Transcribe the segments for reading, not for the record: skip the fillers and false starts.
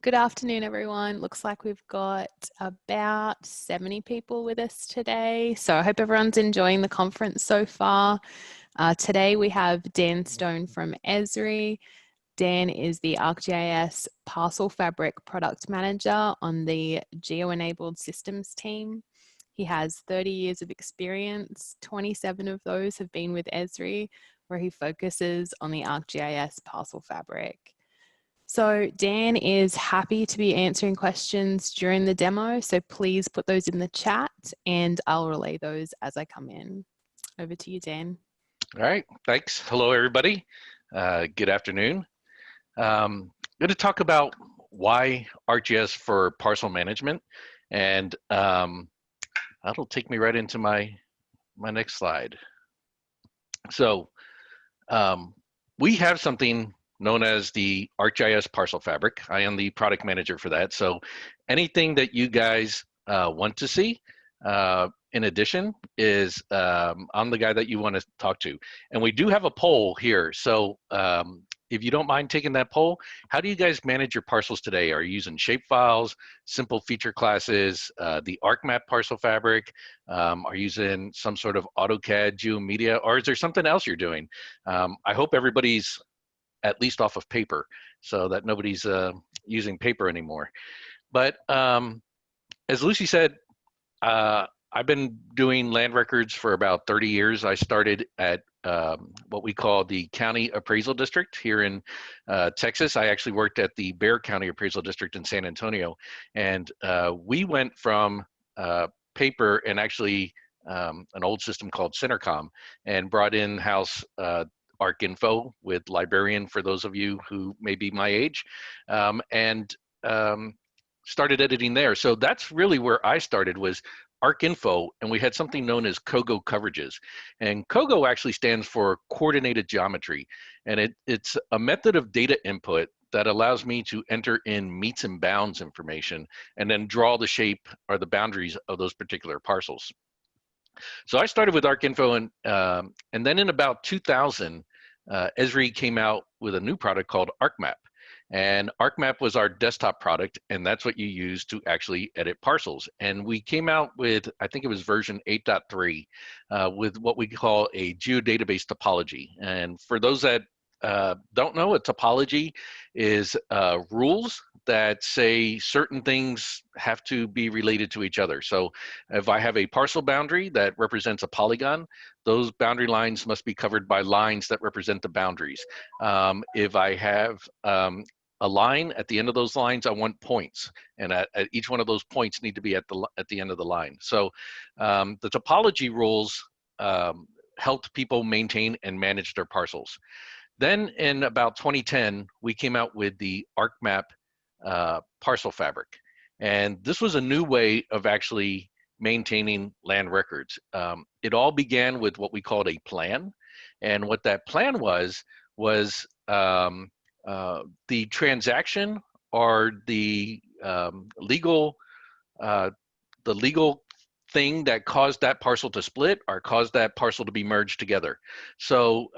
Good afternoon, everyone. Looks like we've got about 70 people with us today. So I hope everyone's enjoying the conference so far. Today we have Dan Stone from Esri. Dan is the ArcGIS Parcel Fabric Product Manager on the Geo-enabled systems team. He has 30 years of experience. 27 of those have been with Esri, where he focuses on the ArcGIS Parcel Fabric. So Dan is happy to be answering questions during the demo, so please put those in the chat and I'll relay those as I come in. Over to you, Dan. All right, thanks. Hello, everybody. Good afternoon. I'm going to talk about why ArcGIS for parcel management, and that'll take me right into my next slide. So we have something known as the ArcGIS Parcel Fabric. I am the product manager for that. So anything that you guys want to see, in addition, is I'm the guy that you want to talk to. And we do have a poll here. So if you don't mind taking that poll, how do you guys manage your parcels today? Are you using shapefiles, simple feature classes, the ArcMap parcel fabric? Are you using some sort of AutoCAD, GeoMedia, or is there something else you're doing? I hope everybody's at least off of paper so that nobody's using paper anymore. But as Lucy said, I've been doing land records for about 30 years. I started at what we call the County Appraisal District here in Texas. I actually worked at the Bexar County Appraisal District in San Antonio. And we went from paper and actually an old system called Centercom and brought in-house ArcInfo with Librarian, for those of you who may be my age, and started editing there. So that's really where I started, was ArcInfo, and we had something known as COGO coverages. And COGO actually stands for Coordinated Geometry, and it's a method of data input that allows me to enter in meets and bounds information and then draw the shape or the boundaries of those particular parcels. So I started with ArcInfo, and then in about 2000, Esri came out with a new product called ArcMap. And ArcMap was our desktop product, and that's what you use to actually edit parcels. And we came out with, I think it was version 8.3, with what we call a geodatabase topology. And for those that don't know, a topology is rules that say certain things have to be related to each other. So if I have a parcel boundary that represents a polygon, those boundary lines must be covered by lines that represent the boundaries. If I have a line, at the end of those lines, I want points, and at each one of those points need to be at the end of the line. So the topology rules helped people maintain and manage their parcels. Then in about 2010, we came out with the ArcMap parcel fabric. And this was a new way of actually maintaining land records. It all began with what we called a plan. And what that plan was the transaction or the legal thing that caused that parcel to split or caused that parcel to be merged together. So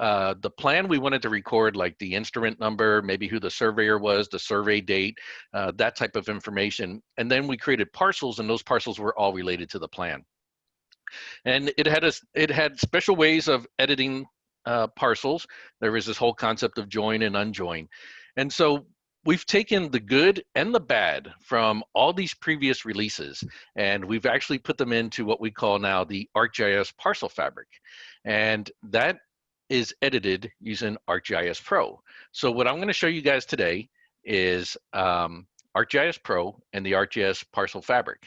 the plan, we wanted to record like the instrument number, maybe who the surveyor was, the survey date, that type of information. And then we created parcels, and those parcels were all related to the plan. And it had special ways of editing parcels. There was this whole concept of join and unjoin. And so we've taken the good and the bad from all these previous releases, and we've actually put them into what we call now the ArcGIS Parcel Fabric. And that is edited using ArcGIS Pro. So what I'm going to show you guys today is ArcGIS Pro and the ArcGIS Parcel Fabric.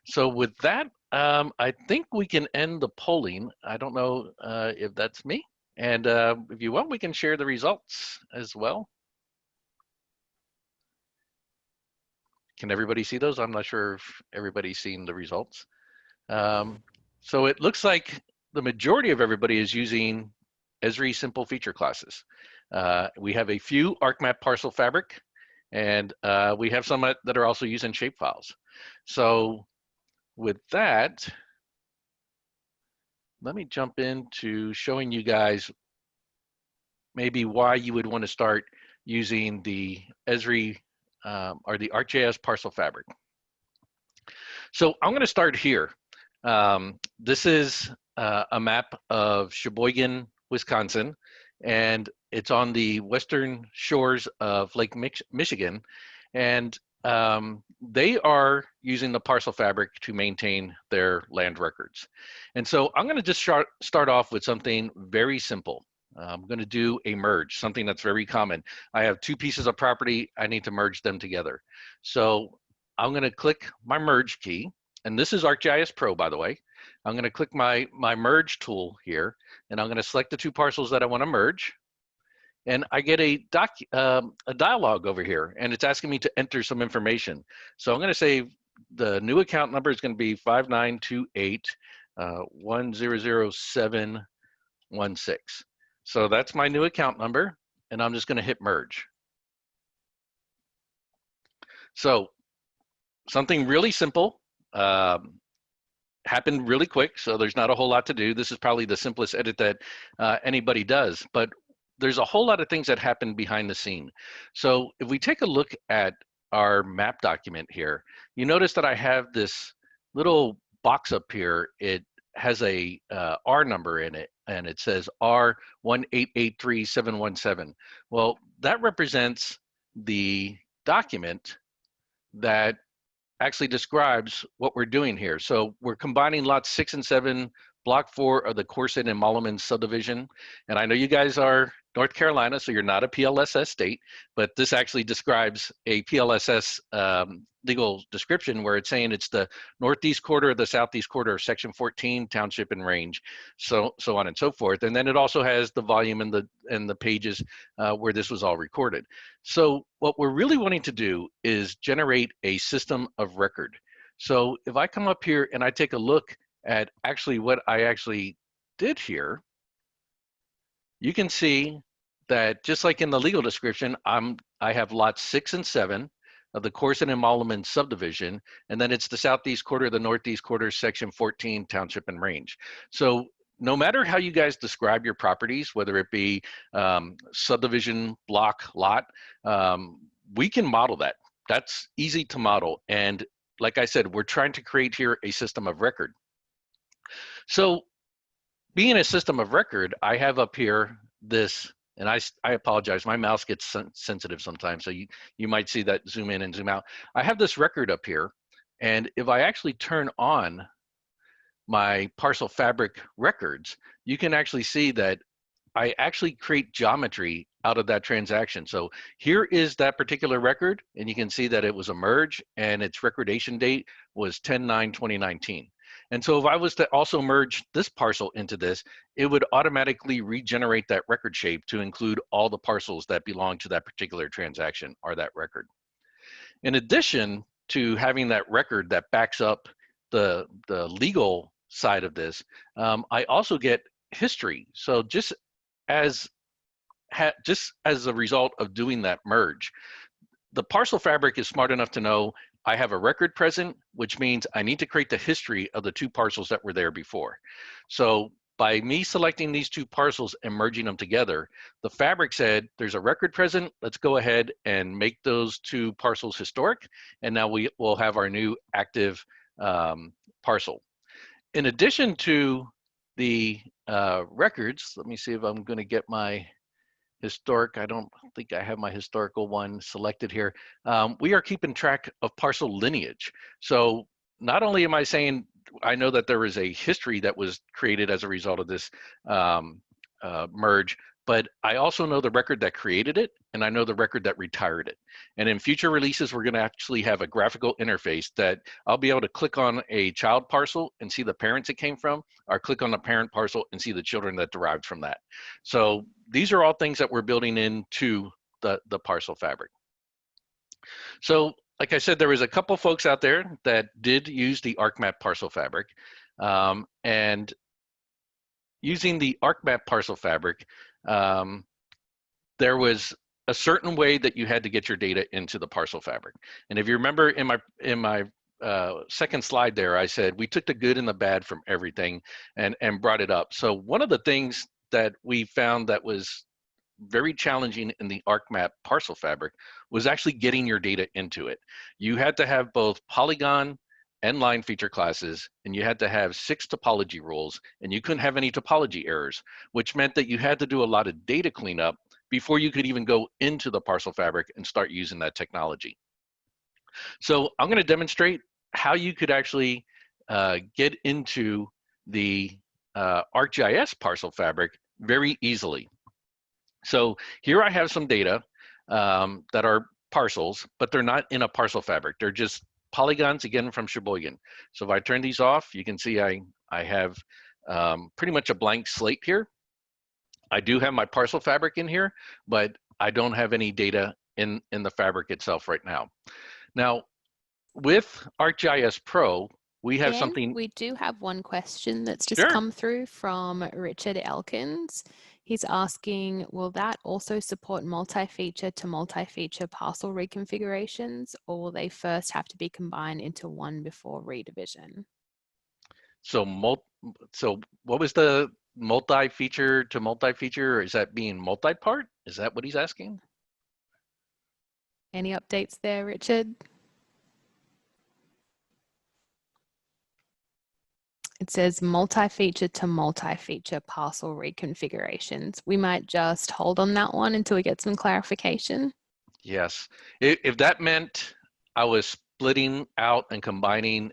So with that, I think we can end the polling. I don't know if that's me. And if you want, we can share the results as well. Can everybody see those? I'm not sure if everybody's seen the results. So it looks like the majority of everybody is using Esri simple feature classes. We have a few ArcMap parcel fabric, and we have some that are also using shapefiles. So with that, let me jump into showing you guys maybe why you would want to start using the Esri or the ArcGIS Parcel Fabric. So I'm going to start here. This is a map of Sheboygan, Wisconsin, and it's on the western shores of Lake Michigan. And they are using the Parcel Fabric to maintain their land records. And so I'm going to just start off with something very simple. I'm going to do a merge, something that's very common. I have two pieces of property. I need to merge them together. So I'm going to click my merge key. And this is ArcGIS Pro, by the way. I'm going to click my merge tool here, and I'm going to select the two parcels that I want to merge. And I get a dialog over here, and it's asking me to enter some information. So I'm going to say the new account number is going to be 5928-100716. So that's my new account number, and I'm just going to hit merge. So something really simple. Happened really quick, so there's not a whole lot to do. This is probably the simplest edit that anybody does, but there's a whole lot of things that happen behind the scene. So if we take a look at our map document here, you notice that I have this little box up here. It has a R number in it, and it says R1883717. Well, that represents the document that actually describes what we're doing here. So we're combining lots 6 and 7, block 4 of the Corset and Mulliman subdivision. And I know you guys are North Carolina, so you're not a PLSS state, but this actually describes a PLSS legal description where it's saying it's the northeast quarter of the southeast quarter of section 14, township and range, so on and so forth. And then it also has the volume and the pages where this was all recorded. So what we're really wanting to do is generate a system of record. So if I come up here and I take a look at actually what I actually did here, you can see that just like in the legal description, I have lots 6 and 7 of the Corset and Mulliman subdivision, and then it's the southeast quarter, the northeast quarter, section 14, township and range. So no matter how you guys describe your properties, whether it be subdivision, block, lot, we can model that. That's easy to model. And like I said, we're trying to create here a system of record. So being a system of record, I have up here this, and I apologize, my mouse gets sensitive sometimes, so you might see that zoom in and zoom out. I have this record up here, and if I actually turn on my Parcel Fabric records, you can actually see that I actually create geometry out of that transaction. So here is that particular record, and you can see that it was a merge, and its recordation date was 10/9/2019. And so if I was to also merge this parcel into this, it would automatically regenerate that record shape to include all the parcels that belong to that particular transaction or that record. In addition to having that record that backs up the legal side of this, I also get history. So just as a result of doing that merge, the Parcel Fabric is smart enough to know I have a record present, which means I need to create the history of the two parcels that were there before. So by me selecting these two parcels and merging them together, the Fabric said, there's a record present, let's go ahead and make those two parcels historic, and now we will have our new active parcel. In addition to the records, let me see if I'm gonna get my historic. I don't think I have my historical one selected here. We are keeping track of parcel lineage. So not only am I saying I know that there is a history that was created as a result of this merge, but I also know the record that created it, and I know the record that retired it. And in future releases, we're going to actually have a graphical interface that I'll be able to click on a child parcel and see the parents it came from, or click on the parent parcel and see the children that derived from that. So these are all things that we're building into the Parcel Fabric. So like I said, there was a couple folks out there that did use the ArcMap Parcel Fabric, and using the ArcMap Parcel Fabric, there was a certain way that you had to get your data into the Parcel Fabric. And if you remember in my second slide there, I said we took the good and the bad from everything and brought it up. So one of the things that we found that was very challenging in the ArcMap parcel fabric was actually getting your data into it. You had to have both polygon and line feature classes, and you had to have 6 topology rules, and you couldn't have any topology errors, which meant that you had to do a lot of data cleanup before you could even go into the parcel fabric and start using that technology. So I'm going to demonstrate how you could actually get into the ArcGIS parcel fabric very easily. So here I have some data that are parcels, but they're not in a parcel fabric. They're just polygons, again, from Sheboygan. So if I turn these off, you can see I have pretty much a blank slate here. I do have my parcel fabric in here, but I don't have any data in the fabric itself right now. Now, with ArcGIS Pro, we have something. We do have one question that's just Sure. come through from Richard Elkins. He's asking, will that also support multi-feature to multi-feature parcel reconfigurations, or will they first have to be combined into one before redivision? So what was the multi-feature to multi-feature? Is that being multi-part? Is that what he's asking? Any updates there, Richard? It says multi-feature to multi-feature parcel reconfigurations. We might just hold on that one until we get some clarification. Yes. If that meant I was splitting out and combining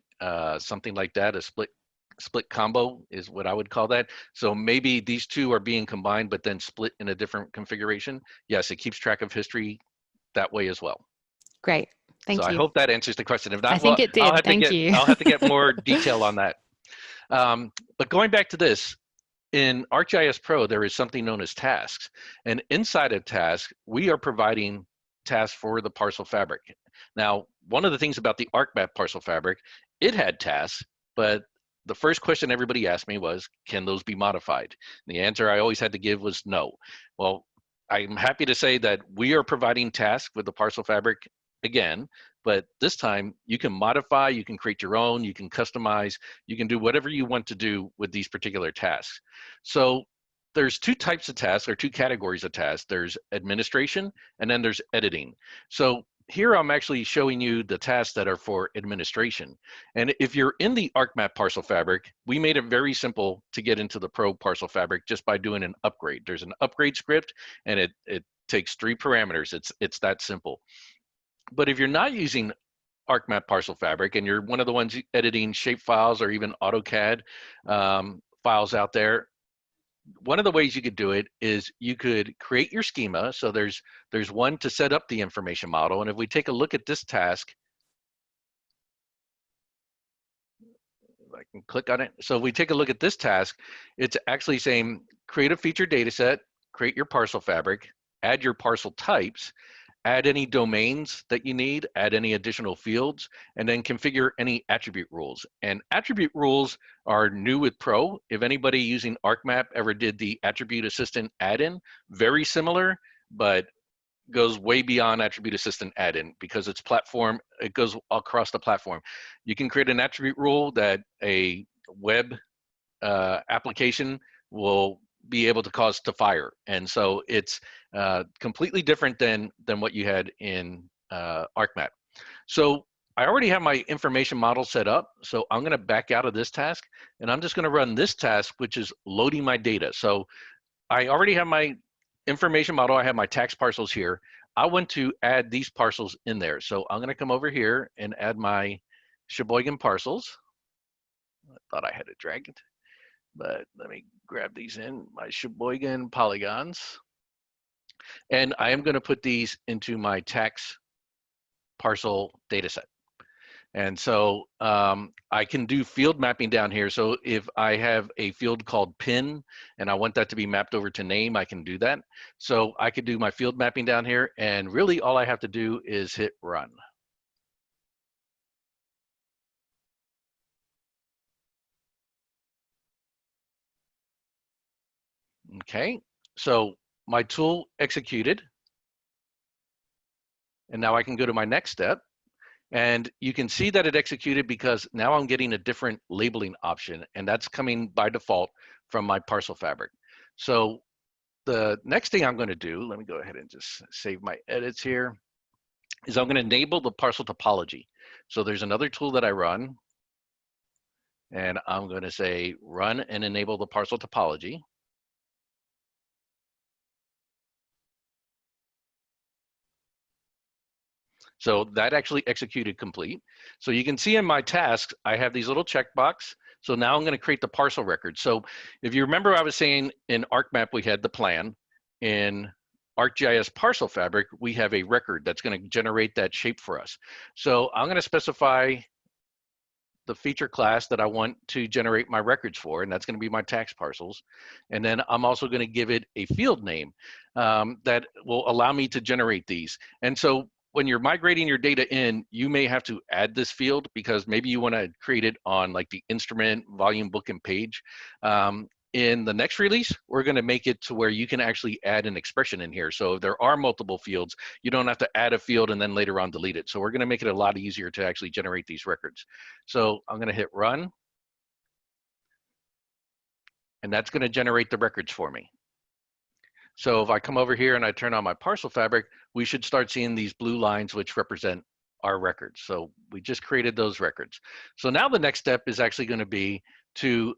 something like that, a split combo is what I would call that. So maybe these two are being combined, but then split in a different configuration. Yes, it keeps track of history that way as well. Great. Thank you. So I hope that answers the question. If not, I think it did. I'll have to get more detail on that. But going back to this, in ArcGIS Pro, there is something known as tasks. And inside of tasks, we are providing tasks for the parcel fabric. Now, one of the things about the ArcMap parcel fabric, it had tasks, but the first question everybody asked me was, can those be modified? And the answer I always had to give was no. Well, I'm happy to say that we are providing tasks with the parcel fabric again, but this time you can modify, you can create your own, you can customize, you can do whatever you want to do with these particular tasks. So there's 2 types of tasks, or 2 categories of tasks. There's administration, and then there's editing. So here I'm actually showing you the tasks that are for administration. And if you're in the ArcMap parcel fabric, we made it very simple to get into the Pro parcel fabric just by doing an upgrade. There's an upgrade script, and it takes 3 parameters. It's that simple. But if you're not using ArcMap parcel fabric and you're one of the ones editing shape files or even AutoCAD files out there, one of the ways you could do it is you could create your schema. So there's one to set up the information model. And if we take a look at this task, I can click on it. So if we take a look at this task, it's actually saying create a feature data set, create your parcel fabric, add your parcel types, add any domains that you need, add any additional fields, and then configure any attribute rules. And attribute rules are new with Pro. If anybody using ArcMap ever did the Attribute Assistant add-in, very similar, but goes way beyond Attribute Assistant add-in because it's platform, it goes across the platform. You can create an attribute rule that a web application will be able to cause to fire. And so it's completely different than what you had in ArcMap. So I already have my information model set up. So I'm going to back out of this task, and I'm just going to run this task, which is loading my data. So I already have my information model. I have my tax parcels here. I want to add these parcels in there. So I'm going to come over here and add my Sheboygan parcels. I thought I had it dragged, but let me grab these in, my Sheboygan polygons. And I am going to put these into my tax parcel data set. And so I can do field mapping down here. So if I have a field called PIN and I want that to be mapped over to name, I can do that. So I could do my field mapping down here, and really all I have to do is hit run. Okay, so my tool executed. And now I can go to my next step. And you can see that it executed because now I'm getting a different labeling option, and that's coming by default from my parcel fabric. So the next thing I'm going to do, let me go ahead and just save my edits here, is I'm going to enable the parcel topology. So there's another tool that I run, and I'm going to say run and enable the parcel topology. So that actually executed complete. So you can see in my tasks, I have these little checkbox. So now I'm going to create the parcel record. So if you remember, I was saying in ArcMap, we had the plan. In ArcGIS Parcel Fabric, we have a record that's going to generate that shape for us. So I'm going to specify the feature class that I want to generate my records for, and that's going to be my tax parcels. And then I'm also going to give it a field name that will allow me to generate these. And so when you're migrating your data in, you may have to add this field because maybe you want to create it on like the instrument, volume, book, and page. In the next release, we're going to make it to where you can actually add an expression in here. So if there are multiple fields, you don't have to add a field and then later on delete it. So we're going to make it a lot easier to actually generate these records. So I'm going to hit run, and that's going to generate the records for me. So if I come over here and I turn on my parcel fabric, we should start seeing these blue lines which represent our records. So we just created those records. So now the next step is actually going to be to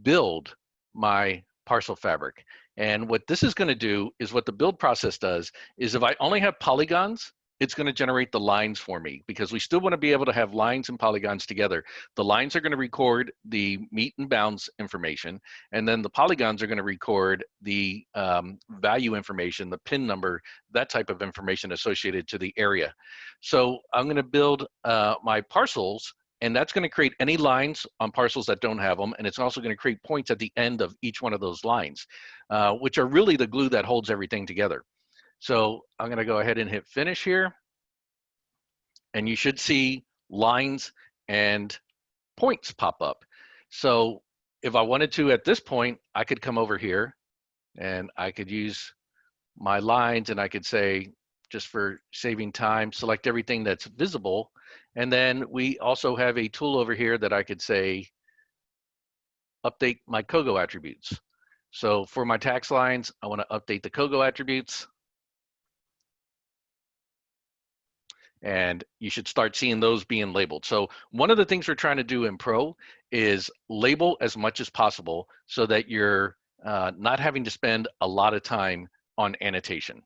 build my parcel fabric. And what this is going to do is what the build process does is if I only have polygons, it's going to generate the lines for me because we still want to be able to have lines and polygons together. The lines are going to record the meet and bounds information, and then the polygons are going to record the value information, the PIN number, that type of information associated to the area. So I'm going to build my parcels, and that's going to create any lines on parcels that don't have them, and it's also going to create points at the end of each one of those lines, which are really the glue that holds everything together. So I'm going to go ahead and hit finish here, and you should see lines and points pop up. So if I wanted to at this point, I could come over here and I could use my lines, and I could say, just for saving time, select everything that's visible. And then we also have a tool over here that I could say, update my COGO attributes. So for my tax lines, I want to update the COGO attributes. And you should start seeing those being labeled. So one of the things we're trying to do in Pro is label as much as possible so that you're not having to spend a lot of time on annotation.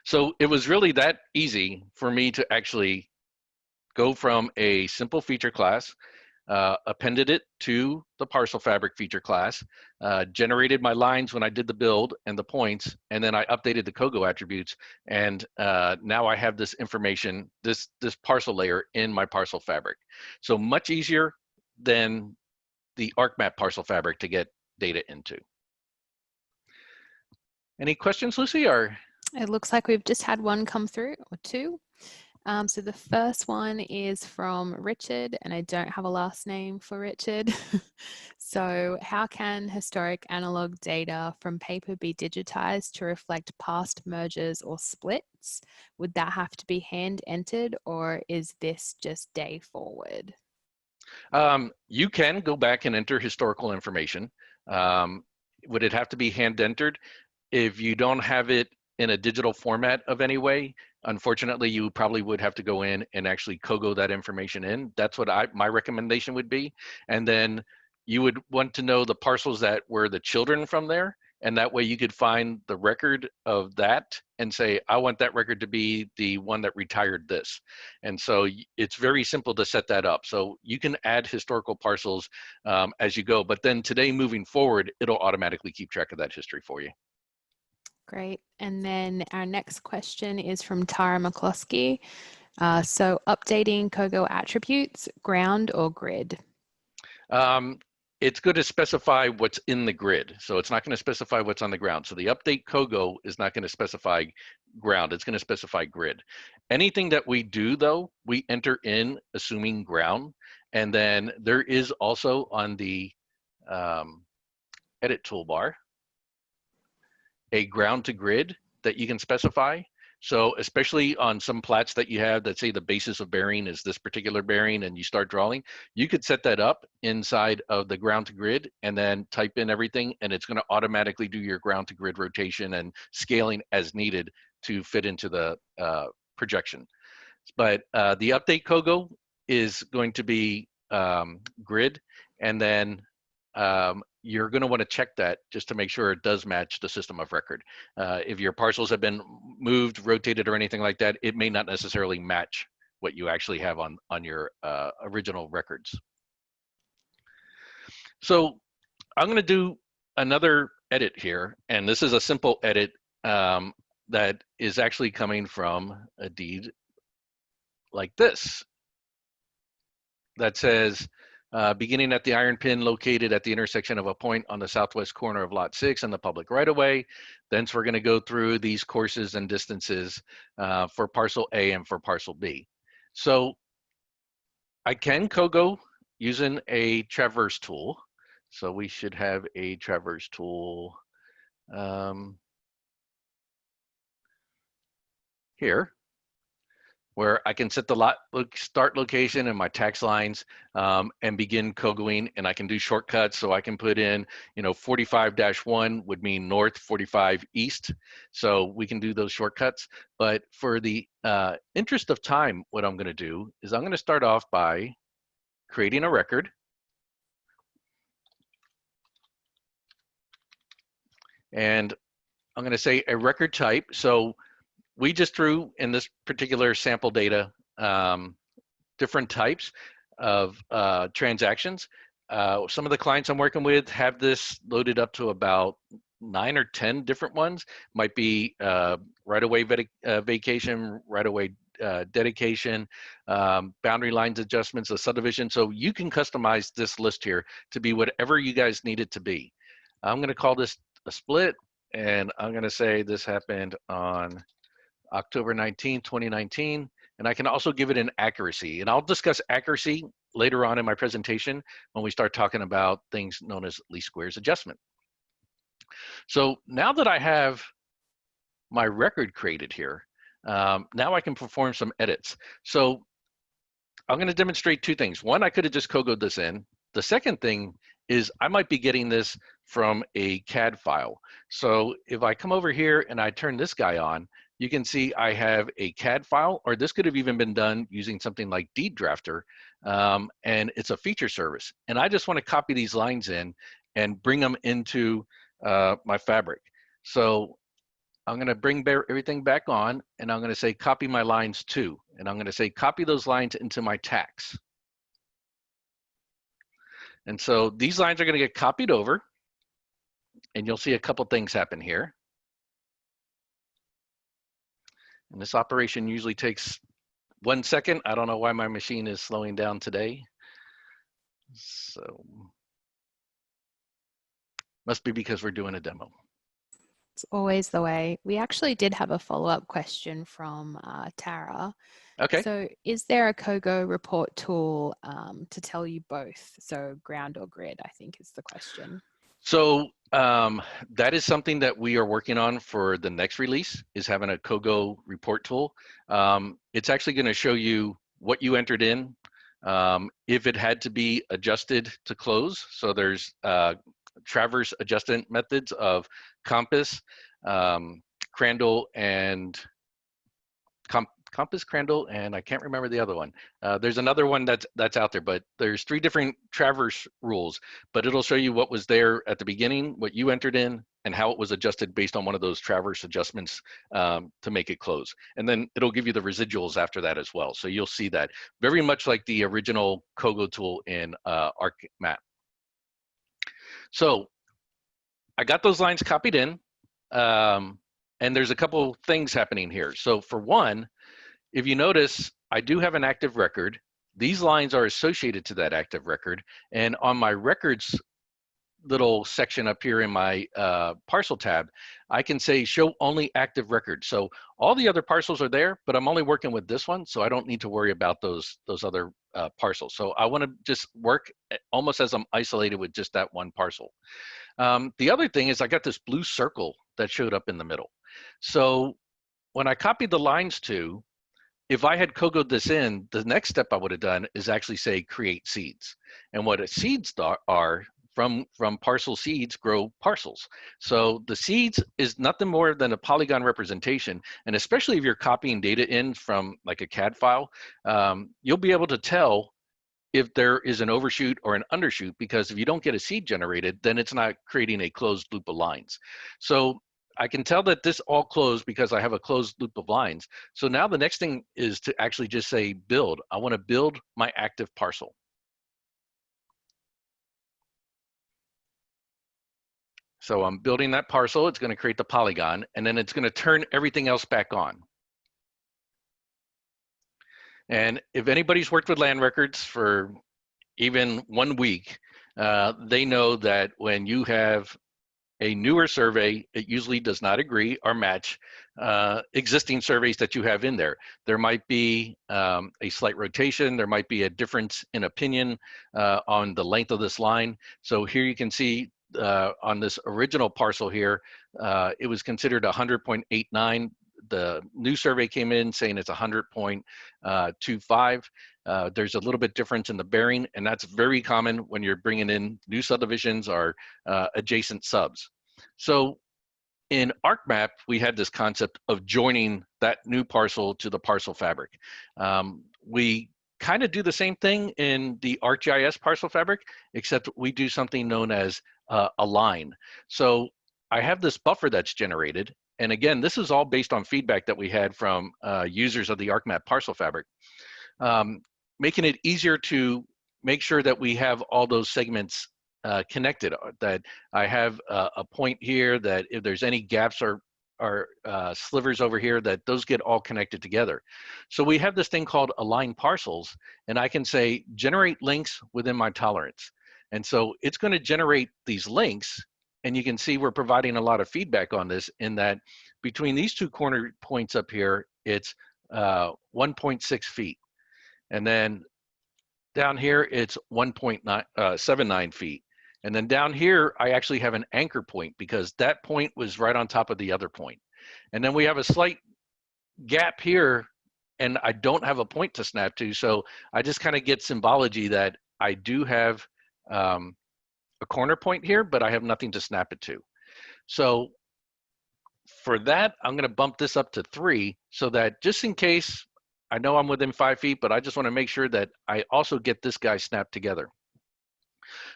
So it was really that easy for me to actually go from a simple feature class, appended it to the parcel fabric feature class, generated my lines when I did the build and the points, and then I updated the COGO attributes, and now I have this information, this parcel layer in my parcel fabric. So much easier than the ArcMap parcel fabric to get data into. Any questions, Lucy? Or It looks like we've just had one come through, or two. So the first one is from Richard, and I don't have a last name for Richard. So how can historic analog data from paper be digitized to reflect past mergers or splits? Would that have to be hand entered, or is this just day forward? You can go back and enter historical information. Would it have to be hand entered? If you don't have it in a digital format of any way, unfortunately, you probably would have to go in and actually COGO that information in. That's what my recommendation would be. And then you would want to know the parcels that were the children from there. And that way you could find the record of that and say, I want that record to be the one that retired this. And so it's very simple to set that up. So you can add historical parcels as you go, but then today moving forward, it'll automatically keep track of that history for you. Great. And then our next question is from Tara McCloskey. So updating COGO attributes, ground or grid? It's going to specify what's in the grid. So it's not going to specify what's on the ground. So the update COGO is not going to specify ground. It's going to specify grid. Anything that we do, though, we enter in assuming ground. And then there is also on the edit toolbar a ground to grid that you can specify. So especially on some plats that you have that say the basis of bearing is this particular bearing and you start drawing, you could set that up inside of the ground to grid and then type in everything, and it's going to automatically do your ground to grid rotation and scaling as needed to fit into the projection. But the update COGO is going to be grid, and then you're going to want to check that just to make sure it does match the system of record. If your parcels have been moved, rotated, or anything like that, it may not necessarily match what you actually have on your original records. So I'm going to do another edit here, and this is a simple edit that is actually coming from a deed like this that says, beginning at the iron pin located at the intersection of a point on the southwest corner of lot 6 and the public right-of-way. Thence we're going to go through these courses and distances for parcel A and for parcel B. So I can COGO using a traverse tool. So we should have a traverse tool here, where I can set the lot start location and my tax lines and begin COGOing, and I can do shortcuts. So I can put in, 45-1 would mean north, 45 east. So we can do those shortcuts. But for the interest of time, what I'm going to do is I'm going to start off by creating a record. And I'm going to say a record type. So we just threw in this particular sample data different types of transactions. Some of the clients I'm working with have this loaded up to about 9 or 10 different ones. Might be right-of-way vacation, right-of-way dedication, boundary lines adjustments, a subdivision. So you can customize this list here to be whatever you guys need it to be. I'm going to call this a split, and I'm going to say this happened on October 19, 2019, and I can also give it an accuracy. And I'll discuss accuracy later on in my presentation when we start talking about things known as least squares adjustment. So now that I have my record created here, now I can perform some edits. So I'm going to demonstrate two things. One, I could have just COGO'd this in. The second thing is I might be getting this from a CAD file. So if I come over here and I turn this guy on, you can see I have a CAD file, or this could have even been done using something like Deed Drafter, and it's a feature service. And I just want to copy these lines in and bring them into my fabric. So I'm going to bring everything back on, and I'm going to say copy my lines too. And I'm going to say copy those lines into my tax. And so these lines are going to get copied over, and you'll see a couple things happen here. And this operation usually takes 1 second. I don't know why my machine is slowing down today. So must be because we're doing a demo. It's always the way. We actually did have a follow-up question from Tara. Okay. So is there a COGO report tool to tell you both? So ground or grid, I think is the question. So that is something that we are working on for the next release, is having a COGO report tool. It's actually going to show you what you entered in, if it had to be adjusted to close. So there's traverse adjustment methods of compass, Crandall, and compass, Crandall, and I can't remember the other one. There's another one that's out there, but there's 3 different traverse rules, but it'll show you what was there at the beginning, what you entered in, and how it was adjusted based on one of those traverse adjustments to make it close. And then it'll give you the residuals after that as well. So you'll see that very much like the original COGO tool in ArcMap. So I got those lines copied in, and there's a couple things happening here. So for one, if you notice, I do have an active record. These lines are associated to that active record. And on my records little section up here in my parcel tab, I can say show only active records. So all the other parcels are there, but I'm only working with this one, so I don't need to worry about those other parcels. So I want to just work almost as I'm isolated with just that one parcel. The other thing is I got this blue circle that showed up in the middle. So when I copied the lines to, if I had Kogo'd this in, the next step I would have done is actually say create seeds. And what a seeds are from parcel seeds grow parcels. So the seeds is nothing more than a polygon representation. And especially if you're copying data in from like a CAD file, you'll be able to tell if there is an overshoot or an undershoot, because if you don't get a seed generated, then it's not creating a closed loop of lines. So I can tell that this all closed because I have a closed loop of lines. So now the next thing is to actually just say build. I want to build my active parcel. So I'm building that parcel. It's going to create the polygon, and then it's going to turn everything else back on. And if anybody's worked with land records for even 1 week, they know that when you have a newer survey, it usually does not agree or match existing surveys that you have in there. There might be a slight rotation. There might be a difference in opinion on the length of this line. So here you can see on this original parcel here, it was considered 100.89. The new survey came in saying it's 100.25. There's a little bit difference in the bearing, and that's very common when you're bringing in new subdivisions or adjacent subs. So in ArcMap, we had this concept of joining that new parcel to the parcel fabric. We kind of do the same thing in the ArcGIS parcel fabric, except we do something known as align. So I have this buffer that's generated. And again, this is all based on feedback that we had from users of the ArcMap parcel fabric, making it easier to make sure that we have all those segments connected, that I have a point here, that if there's any gaps or slivers over here, that those get all connected together. So we have this thing called align parcels, and I can say generate links within my tolerance. And so it's going to generate these links, and you can see we're providing a lot of feedback on this, in that between these two corner points up here, it's 1.6 feet. And then down here, it's 1.79 feet. And then down here, I actually have an anchor point because that point was right on top of the other point. And then we have a slight gap here, and I don't have a point to snap to. So I just kind of get symbology that I do have a corner point here, but I have nothing to snap it to. So for that, I'm going to bump this up to 3, so that just in case, I know I'm within 5 feet, but I just want to make sure that I also get this guy snapped together.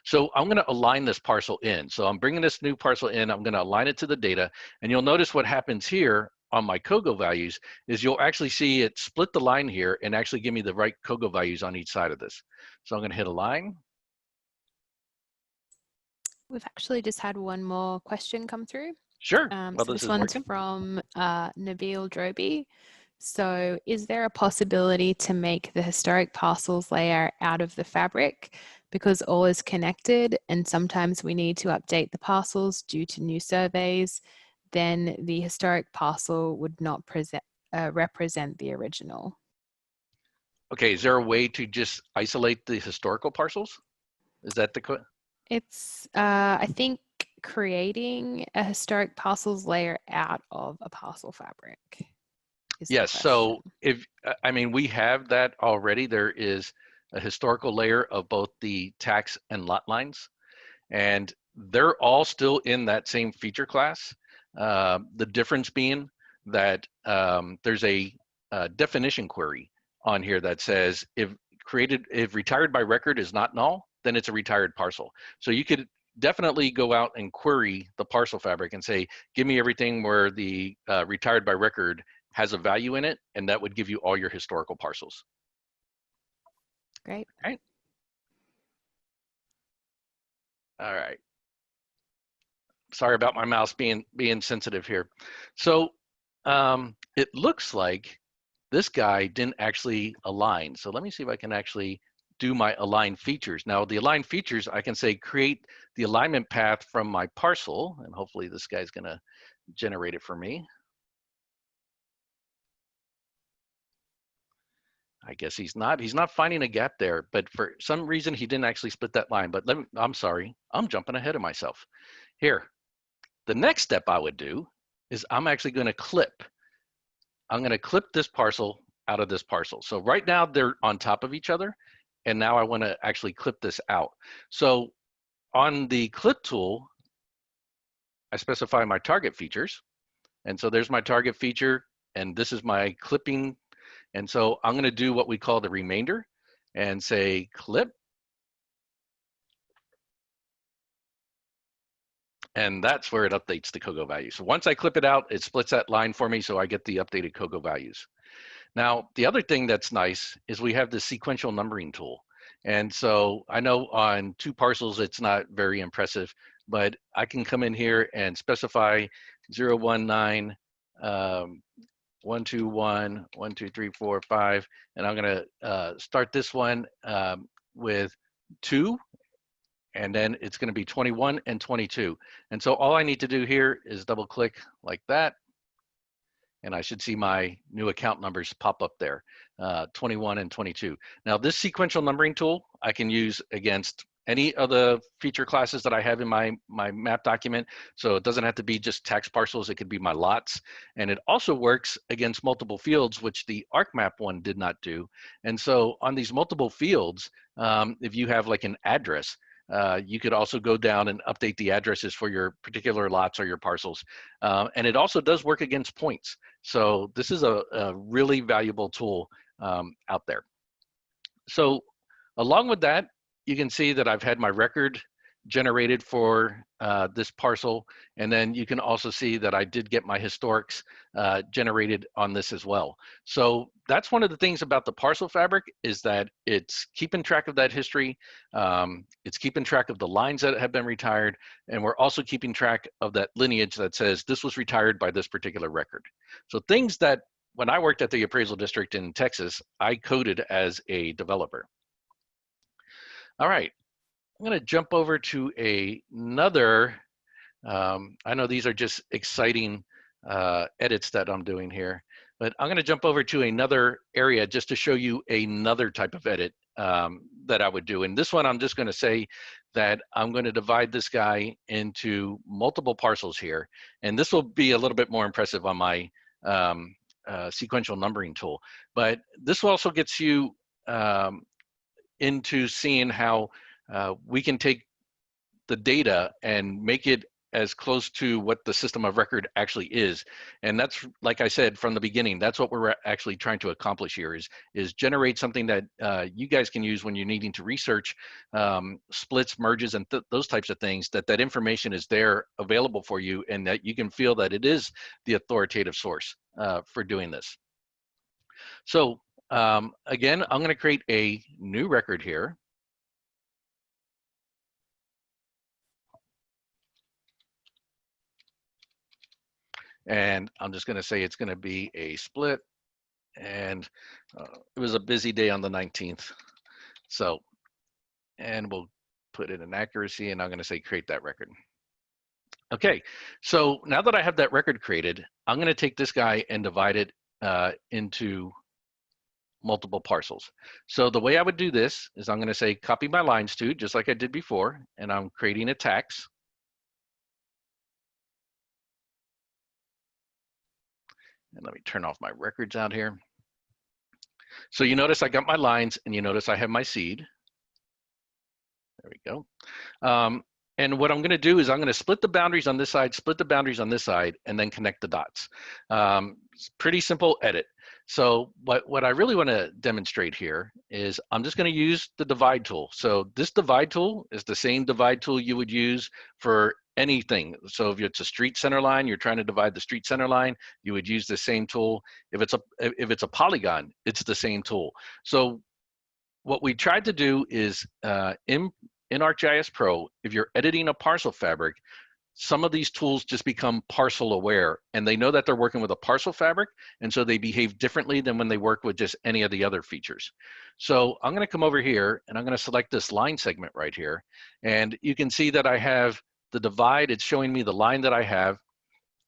So I'm going to align this parcel in. So I'm bringing this new parcel in. I'm going to align it to the data. And you'll notice what happens here on my Kogo values is you'll actually see it split the line here and actually give me the right Kogo values on each side of this. So I'm going to hit align. We've actually just had one more question come through. Sure. So this one's from Nabil Droby. So is there a possibility to make the historic parcels layer out of the fabric, because all is connected and sometimes we need to update the parcels due to new surveys? Then the historic parcel would not represent the original. Okay, is there a way to just isolate the historical parcels? Is that the... It's, I think, creating a historic parcels layer out of a parcel fabric. Yes, so if, I mean, we have that already. There is a historical layer of both the tax and lot lines, and they're all still in that same feature class. The difference being that there's a definition query on here that says if retired by record is not null, then it's a retired parcel. So you could definitely go out and query the parcel fabric and say, give me everything where the retired by record has a value in it, and that would give you all your historical parcels. Great. All right. All right. Sorry about my mouse being sensitive here. So it looks like this guy didn't actually align. So let me see if I can actually do my align features. Now the align features, I can say create the alignment path from my parcel, and hopefully this guy's gonna generate it for me. I guess he's not finding a gap there, but for some reason he didn't actually split that line. But I'm sorry, I'm jumping ahead of myself. Here, the next step I would do is I'm actually going to clip I'm going to clip this parcel out of this parcel. So right now they're on top of each other, and now I want to actually clip this out. So on the clip tool, I specify my target features. And so there's my target feature, and this is my clipping. And so I'm going to do what we call the remainder and say clip. And that's where it updates the COGO value. So once I clip it out, it splits that line for me, so I get the updated COGO values. Now, the other thing that's nice is we have the sequential numbering tool. And so I know on 2 parcels, it's not very impressive, but I can come in here and specify 019, 121, 1, 2, 3, 4, 5, and I'm gonna start this one with 2, and then it's gonna be 21 and 22. And so all I need to do here is double click like that, and I should see my new account numbers pop up there, 21 and 22. Now this sequential numbering tool, I can use against any of the feature classes that I have in my map document. So it doesn't have to be just tax parcels, it could be my lots. And it also works against multiple fields, which the ArcMap one did not do. And so on these multiple fields, if you have like an address, you could also go down and update the addresses for your particular lots or your parcels. And it also does work against points. So this is a really valuable tool out there. So along with that, you can see that I've had my record generated for this parcel. And then you can also see that I did get my historics generated on this as well. So that's one of the things about the parcel fabric, is that it's keeping track of that history. It's keeping track of the lines that have been retired. And we're also keeping track of that lineage that says this was retired by this particular record. So things that when I worked at the appraisal district in Texas, I coded as a developer. All right, I'm going to jump over to another, I know these are just exciting edits that I'm doing here, but I'm going to jump over to another area just to show you another type of edit that I would do. And this one, I'm just going to say that I'm going to divide this guy into multiple parcels here. And this will be a little bit more impressive on my sequential numbering tool. But this also gets you into seeing how we can take the data and make it as close to what the system of record actually is. And that's, like I said from the beginning, that's what we're actually trying to accomplish here, is generate something that you guys can use when you're needing to research splits, merges, and those types of things, that information is there available for you, and that you can feel that it is the authoritative source for doing this. So again, I'm going to create a new record here. And I'm just going to say it's going to be a split. And it was a busy day on the 19th. So, and we'll put it in accuracy, and I'm going to say create that record. Okay, so now that I have that record created, I'm going to take this guy and divide it into multiple parcels. So the way I would do this is I'm going to say copy my lines to, just like I did before, and I'm creating a tax. And let me turn off my records out here. So you notice I got my lines, and you notice I have my seed. There we go. And what I'm going to do is I'm going to split the boundaries on this side, split the boundaries on this side, and then connect the dots. It's pretty simple edit. So what I really want to demonstrate here is I'm just going to use the divide tool. So this divide tool is the same divide tool you would use for anything. So if it's a street center line, you're trying to divide the street center line, you would use the same tool. If it's a polygon, it's the same tool. So what we tried to do is in ArcGIS Pro, if you're editing a parcel fabric, some of these tools just become parcel aware, and they know that they're working with a parcel fabric, and so they behave differently than when they work with just any of the other features. So I'm going to come over here, and I'm going to select this line segment right here, and you can see that I have the divide. It's showing me the line that I have,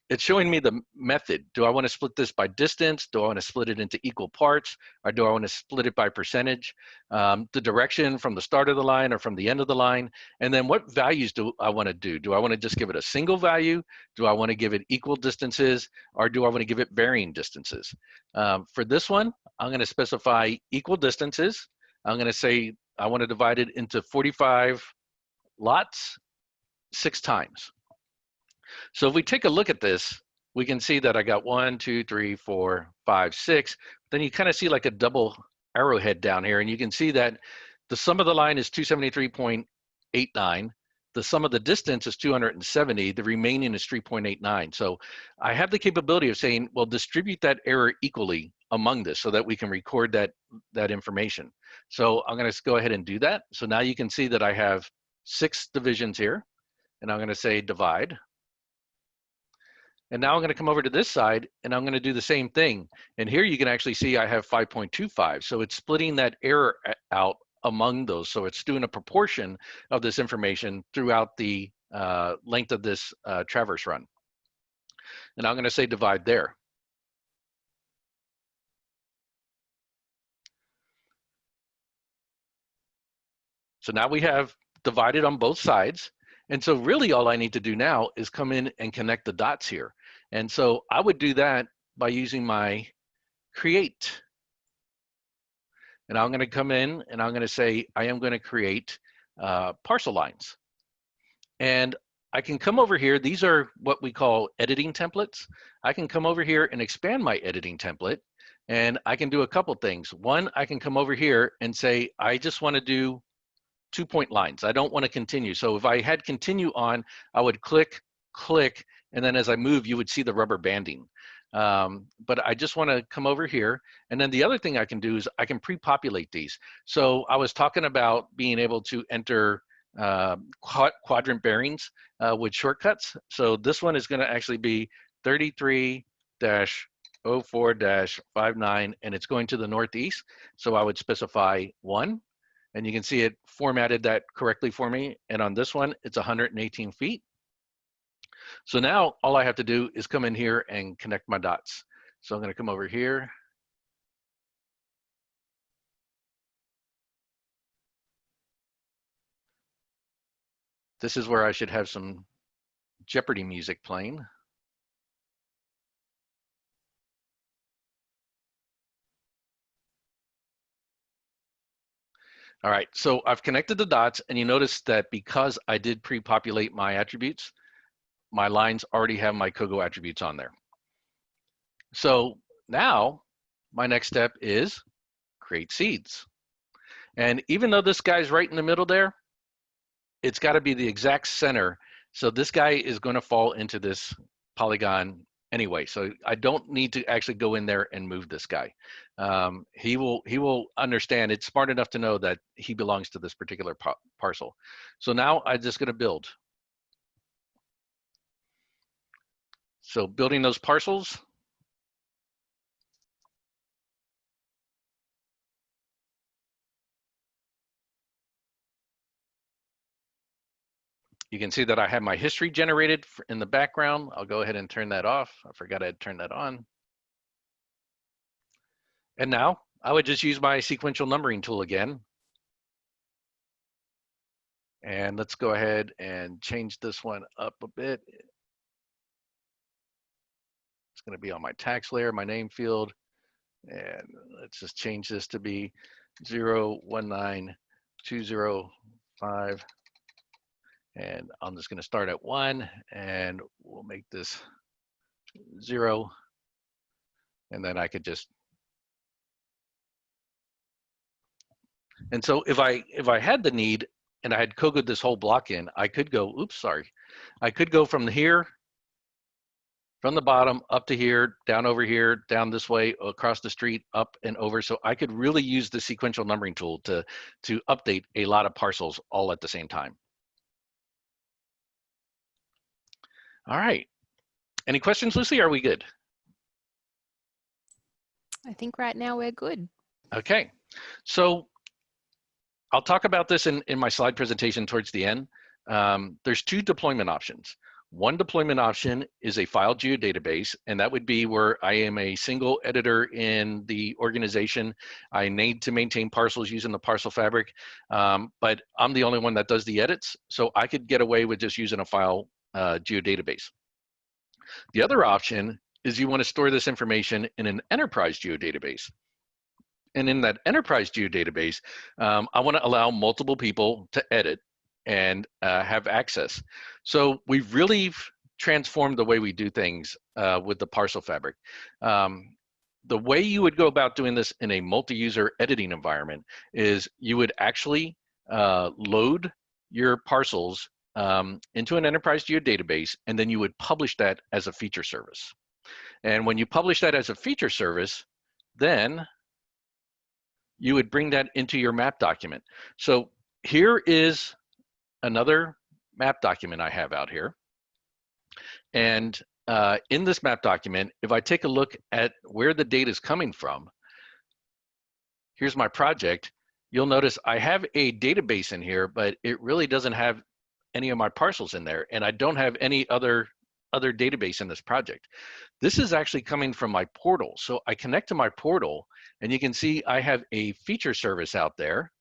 it's showing me the method. Do I want to split this by distance? Do I want to split it into equal parts? Or do I want to split it by percentage? The direction from the start of the line or from the end of the line? And then what values do I want to do? Do I want to just give it a single value? Do I want to give it equal distances? Or do I want to give it varying distances? For this one, I'm going to specify equal distances. I'm going to say I want to divide it into 45 lots 6 times. So if we take a look at this, we can see that I got 1, 2, 3, 4, 5, 6. Then you kind of see like a double arrowhead down here, and you can see that the sum of the line is 273.89. The sum of the distance is 270. The remaining is 3.89. So I have the capability of saying, well, distribute that error equally among this so that we can record that information. So I'm going to go ahead and do that. So now you can see that I have 6 divisions here, and I'm going to say divide. And now I'm going to come over to this side and I'm going to do the same thing. And here you can actually see I have 5.25. So it's splitting that error out among those. So it's doing a proportion of this information throughout the length of this traverse run. And I'm going to say divide there. So now we have divided on both sides. And so really all I need to do now is come in and connect the dots here. And so I would do that by using my create. And I'm going to come in and I'm going to say, I am going to create parcel lines. And I can come over here. These are what we call editing templates. I can come over here and expand my editing template. And I can do a couple things. One, I can come over here and say, I just want to do 2-point lines. I don't want to continue. So if I had continue on, I would click, click, and then as I move, you would see the rubber banding. But I just want to come over here. And then the other thing I can do is I can pre-populate these. So I was talking about being able to enter quadrant bearings with shortcuts. So this one is going to actually be 33-04-59, and it's going to the northeast. So I would specify 1. And you can see it formatted that correctly for me. And on this one, it's 118 feet. So now all I have to do is come in here and connect my dots. So I'm going to come over here. This is where I should have some Jeopardy music playing. All right, so I've connected the dots, and you notice that because I did pre-populate my attributes, my lines already have my Kogo attributes on there. So now my next step is create seeds. And even though this guy's right in the middle there, it's got to be the exact center. So this guy is going to fall into this polygon anyway. So I don't need to actually go in there and move this guy. He will understand. It's smart enough to know that he belongs to this particular parcel. So now I'm just going to build. So building those parcels. You can see that I have my history generated in the background. I'll go ahead and turn that off. I forgot I'd turn that on. And now I would just use my sequential numbering tool again. And let's go ahead and change this one up a bit. It's going to be on my tax layer, my name field. And let's just change this to be 019205. And I'm just going to start at 1, and we'll make this 0. And then I could just. And so if I had the need and I had Kogo'd this whole block in, I could go, oops, sorry. I could go from here, from the bottom up to here, down over here, down this way, across the street, up and over. So I could really use the sequential numbering tool to update a lot of parcels all at the same time. All right. Any questions, Lucy? Are we good? I think right now we're good. Okay. So I'll talk about this in my slide presentation towards the end. There's 2 deployment options. One deployment option is a file geodatabase, and that would be where I am a single editor in the organization. I need to maintain parcels using the parcel fabric, but I'm the only one that does the edits, so I could get away with just using a file geodatabase. The other option is you want to store this information in an enterprise geodatabase. And in that enterprise geodatabase, I want to allow multiple people to edit and have access. So we've really transformed the way we do things with the parcel fabric. The way you would go about doing this in a multi-user editing environment is you would actually load your parcels into an enterprise geodatabase, and then you would publish that as a feature service. And when you publish that as a feature service, then you would bring that into your map document. So here is another map document I have out here. And in this map document, if I take a look at where the data is coming from, here's my project. You'll notice I have a database in here, but it really doesn't have any of my parcels in there. And I don't have any other database in this project. This is actually coming from my portal. So I connect to my portal, and you can see I have a feature service out there.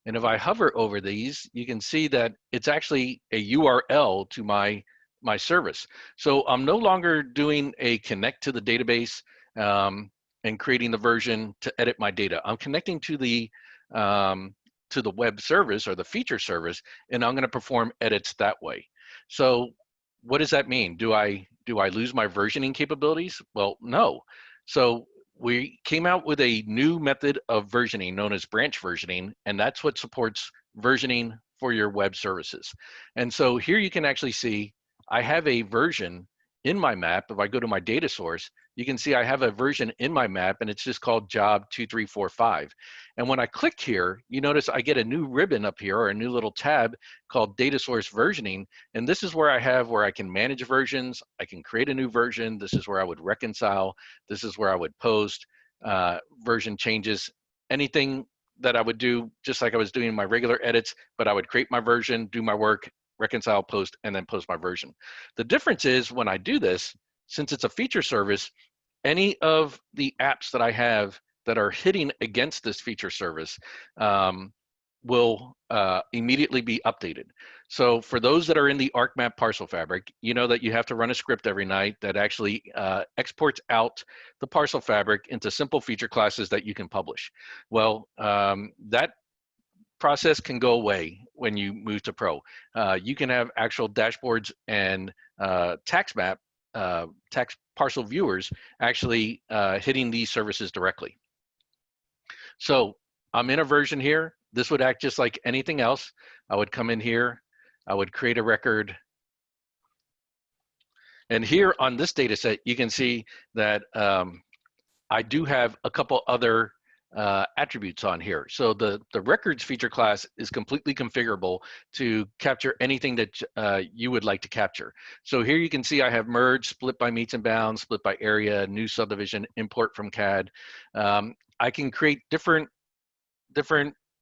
And if I hover over these, you can see that it's actually a URL to my service. So I'm no longer doing a connect to the database and creating the version to edit my data. I'm connecting to the web service or the feature service, and I'm going to perform edits that way. So what does that mean? Do I lose my versioning capabilities? Well, no. So we came out with a new method of versioning known as branch versioning, and that's what supports versioning for your web services. And so here you can actually see I have a version in my map. If I go to my data source, you can see I have a version in my map, and it's just called job 2345. And when I click here, you notice I get a new ribbon up here, or a new little tab called data source versioning. And this is where I can manage versions. I can create a new version. This is where I would reconcile. This is where I would post version changes, anything that I would do just like I was doing my regular edits, but I would create my version, do my work, reconcile, post, and then post my version. The difference is when I do this, since it's a feature service, any of the apps that I have that are hitting against this feature service will immediately be updated. So for those that are in the ArcMap parcel fabric, you know that you have to run a script every night that actually exports out the parcel fabric into simple feature classes that you can publish. Well, that process can go away when you move to Pro. You can have actual dashboards and tax parcel viewers actually hitting these services directly. So I'm in a version here. This would act just like anything else. I would come in here, I would create a record. And here on this data set, you can see that I do have a couple other attributes on here. So the records feature class is completely configurable to capture anything that you would like to capture. So here you can see I have merge, split by meets and bounds, split by area, new subdivision, import from CAD. I can create different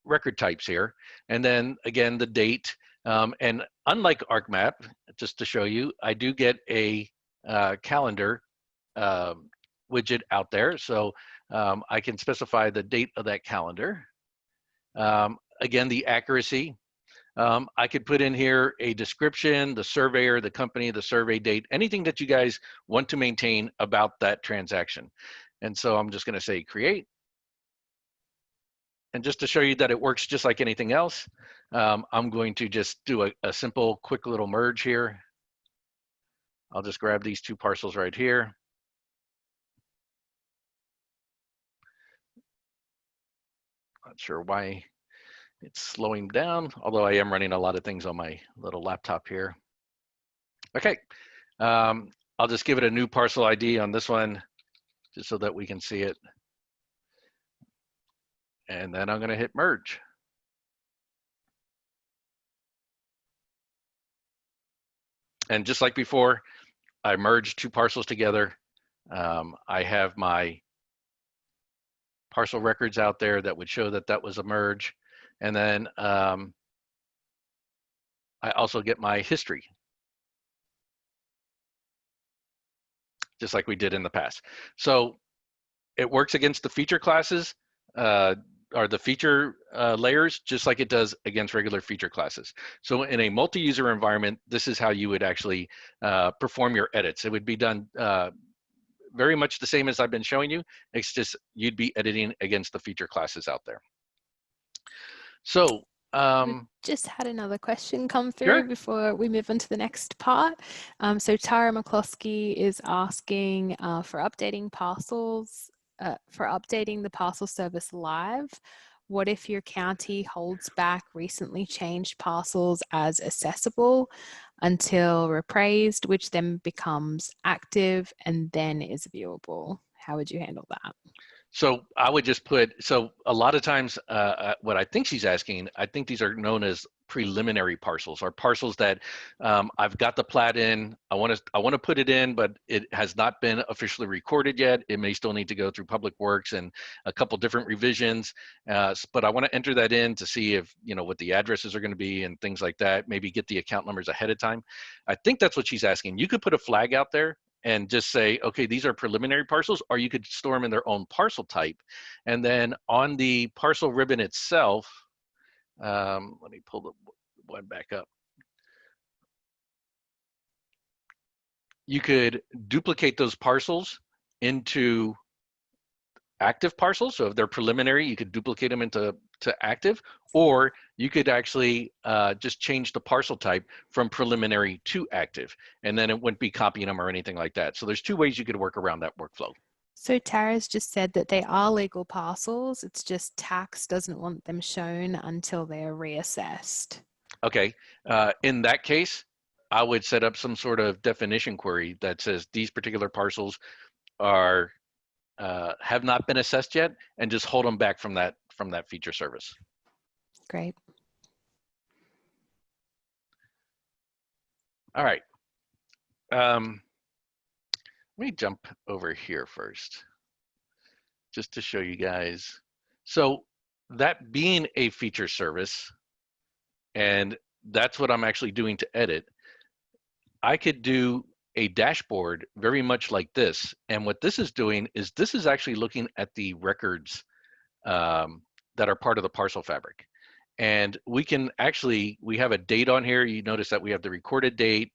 record types here. And then again, the date. And unlike ArcMap, just to show you, I do get a calendar widget out there. So I can specify the date of that calendar. Again, the accuracy. I could put in here a description, the surveyor, the company, the survey date, anything that you guys want to maintain about that transaction. And so I'm just going to say create. And just to show you that it works just like anything else, I'm going to just do a simple, quick little merge here. I'll just grab these two parcels right here. Not sure why it's slowing down, although I am running a lot of things on my little laptop here. Okay, I'll just give it a new parcel ID on this one, just so that we can see it. And then I'm gonna hit merge. And just like before, I merged two parcels together. I have my parcel records out there that would show that that was a merge. And then I also get my history. just like we did in the past. So it works against the feature classes, or the feature layers, just like it does against regular feature classes. So in a multi-user environment, this is how you would actually perform your edits. It would be done very much the same as I've been showing you. It's just you'd be editing against the feature classes out there. So we've just had another question come through sure. before we move on to the next part. So Tara McCloskey is asking for updating parcels, for updating the parcel service live. What if your county holds back recently changed parcels as accessible until reappraised, which then becomes active and then is viewable? How would you handle that? So I would just put, so a lot of times what I think she's asking, I think these are known as preliminary parcels, or parcels that I've got the plat in, I want to put it in, but it has not been officially recorded yet. It may still need to go through Public Works and a couple different revisions, but I want to enter that in to see if, you know, what the addresses are going to be and things like that, maybe get the account numbers ahead of time. I think that's what she's asking. You could put a flag out there and just say, okay, these are preliminary parcels, or you could store them in their own parcel type. And then on the parcel ribbon itself, let me pull the one back up. You could duplicate those parcels into active parcels. So if they're preliminary, you could duplicate them into active, or you could actually just change the parcel type from preliminary to active, and then it wouldn't be copying them or anything like that. So there's two ways you could work around that workflow. So Tara's just said that they are legal parcels. It's just tax doesn't want them shown until they're reassessed. Okay, in that case, I would set up some sort of definition query that says these particular parcels are have not been assessed yet, and just hold them back from that feature service. Great. All right. Let me jump over here first, just to show you guys. So that being a feature service, and that's what I'm actually doing to edit, I could do a dashboard very much like this. And what this is doing is this is actually looking at the records that are part of the parcel fabric. And we can actually, we have a date on here. You notice that we have the recorded date.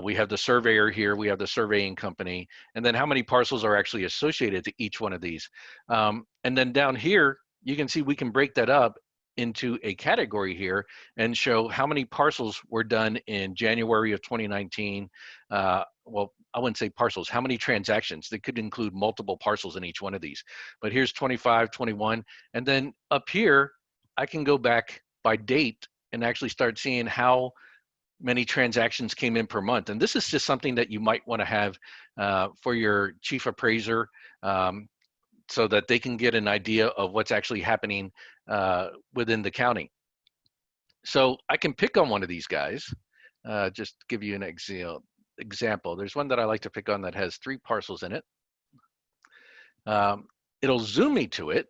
We have the surveyor here. We have the surveying company. And then how many parcels are actually associated to each one of these. And then down here, you can see we can break that up into a category here and show how many parcels were done in January of 2019. Well, I wouldn't say parcels, how many transactions. They could include multiple parcels in each one of these. But here's 25, 21. And then up here, I can go back by date and actually start seeing how many transactions came in per month. And this is just something that you might want to have for your chief appraiser, so that they can get an idea of what's actually happening within the county. So I can pick on one of these guys, just to give you an example. There's one that I like to pick on that has 3 parcels in it. It'll zoom me to it.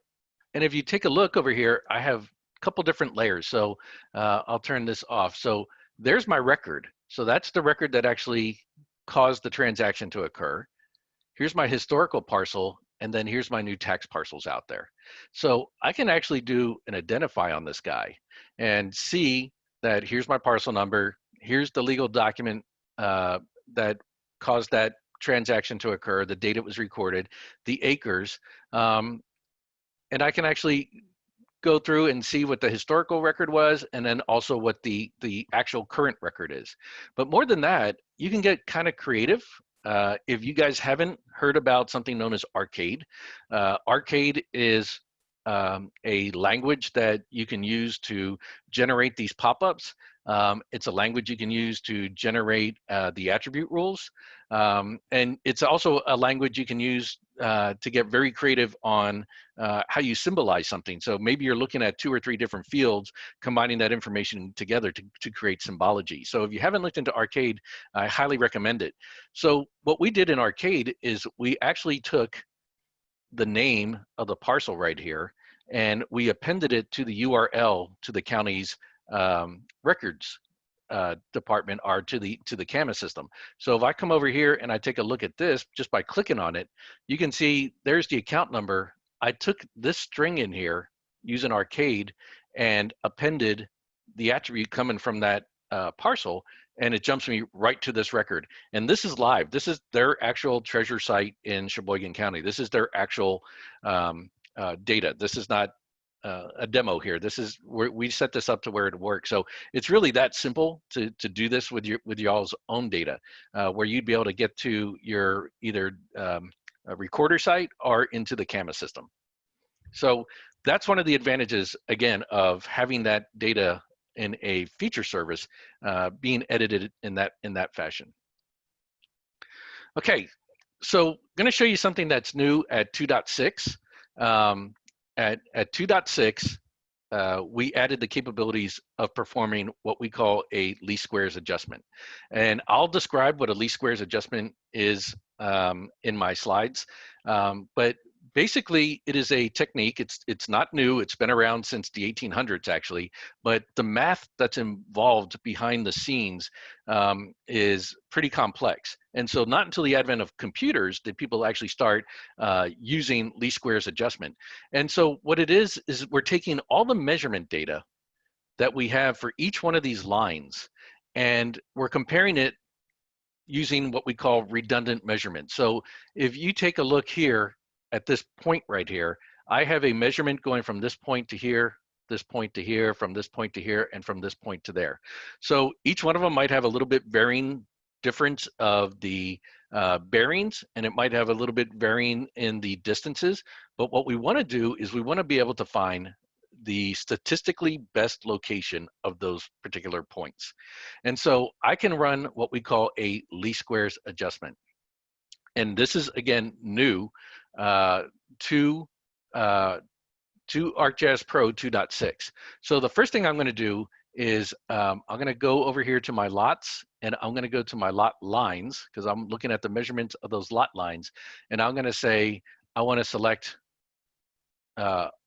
And if you take a look over here, I have a couple different layers. So I'll turn this off. So there's my record. So that's the record that actually caused the transaction to occur. Here's my historical parcel, and then here's my new tax parcels out there. So I can actually do an identify on this guy and see that here's my parcel number, here's the legal document that caused that transaction to occur, the date it was recorded, the acres, and I can actually go through and see what the historical record was, and then also what the actual current record is. But more than that, you can get kind of creative. If you guys haven't heard about something known as Arcade, Arcade is a language that you can use to generate these pop-ups. It's a language you can use to generate the attribute rules. And it's also a language you can use to get very creative on how you symbolize something. So maybe you're looking at 2 or 3 different fields, combining that information together to create symbology. So if you haven't looked into Arcade, I highly recommend it. So what we did in Arcade is we actually took the name of the parcel right here, and we appended it to the URL to the county's records department are to the CAMA system. So if I come over here and I take a look at this, just by clicking on it, you can see there's the account number. I took this string in here using Arcade and appended the attribute coming from that parcel, and it jumps me right to this record. And this is live. This is their actual treasure site in Sheboygan County. This is their actual data. This is not a demo here. This is where we set this up to where it works. So it's really that simple to do this with y'all's own data, where you'd be able to get to your either a recorder site or into the CAMA system. So that's one of the advantages, again, of having that data in a feature service being edited in that fashion. Okay, so I'm going to show you something that's new at 2.6. At 2.6, we added the capabilities of performing what we call a least squares adjustment. And I'll describe what a least squares adjustment is in my slides. But basically, it is a technique. It's not new. It's been around since the 1800s, actually. But the math that's involved behind the scenes is pretty complex. And so not until the advent of computers did people actually start using least squares adjustment. And so what it is we're taking all the measurement data that we have for each one of these lines, and we're comparing it using what we call redundant measurement. So if you take a look here, at this point right here, I have a measurement going from this point to here, this point to here, from this point to here, and from this point to there. So each one of them might have a little bit varying difference of the bearings, and it might have a little bit varying in the distances. But what we want to do is we want to be able to find the statistically best location of those particular points. And so I can run what we call a least squares adjustment. And this is, again, new to ArcGIS Pro 2.6. So the first thing I'm going to do is I'm going to go over here to my lots, and I'm going to go to my lot lines, because I'm looking at the measurements of those lot lines. And I'm going to say, I want to select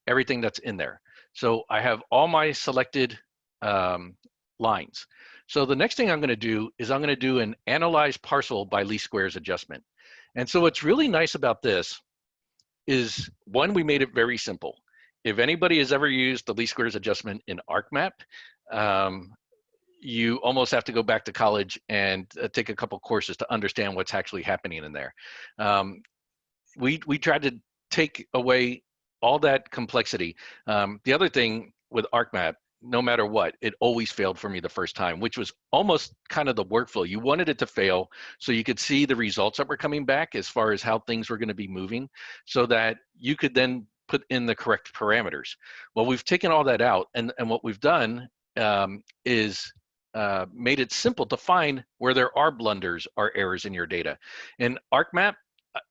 everything that's in there. So I have all my selected lines. So the next thing I'm going to do is I'm going to do an analyze parcel by least squares adjustment. And so what's really nice about this is, one, we made it very simple. If anybody has ever used the least squares adjustment in ArcMap, you almost have to go back to college and take a couple courses to understand what's actually happening in there. We tried to take away all that complexity. The other thing with ArcMap, no matter what, it always failed for me the first time, which was almost kind of the workflow. You wanted it to fail so you could see the results that were coming back as far as how things were going to be moving, so that you could then put in the correct parameters. Well, we've taken all that out, and what we've done is made it simple to find where there are blunders or errors in your data. In ArcMap,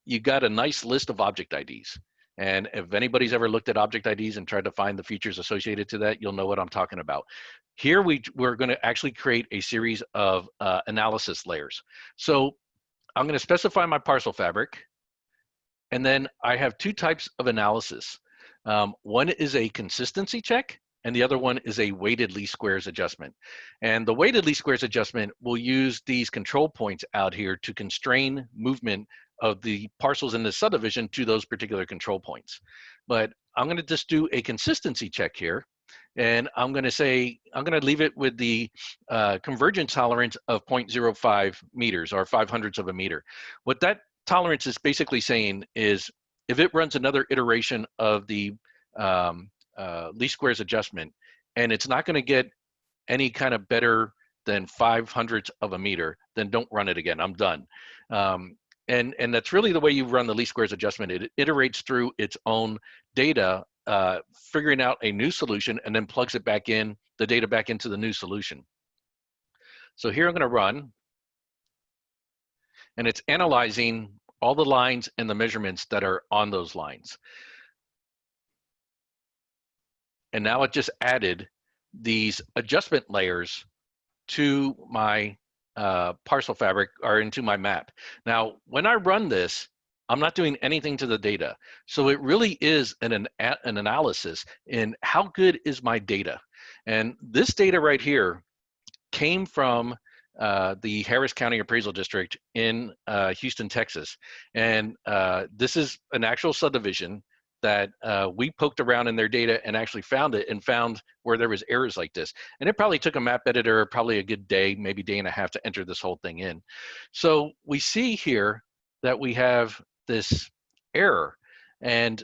you got a nice list of object IDs. And if anybody's ever looked at object IDs and tried to find the features associated to that, you'll know what I'm talking about. Here we're going to actually create a series of analysis layers. So I'm going to specify my parcel fabric, and then I have two types of analysis. One is a consistency check, and the other one is a weighted least squares adjustment. And the weighted least squares adjustment will use these control points out here to constrain movement of the parcels in the subdivision to those particular control points. But I'm going to just do a consistency check here, and I'm going to say, I'm going to leave it with the convergence tolerance of 0.05 meters, or 0.05 of a meter. What that tolerance is basically saying is, if it runs another iteration of the least squares adjustment, and it's not going to get any kind of better than 0.05 of a meter, then don't run it again. I'm done. And that's really the way you run the least squares adjustment. It iterates through its own data, figuring out a new solution, and then plugs it back in, the data back into the new solution. So here I'm going to run, and it's analyzing all the lines and the measurements that are on those lines. And now it just added these adjustment layers to my parcel fabric, or into my map. Now, when I run this, I'm not doing anything to the data. So it really is an analysis in how good is my data. And this data right here came from the Harris County Appraisal District in Houston, Texas. And this is an actual subdivision that we poked around in their data and actually found it and found where there was errors like this. And it probably took a map editor probably a good day, maybe day and a half to enter this whole thing in. So we see here that we have this error, and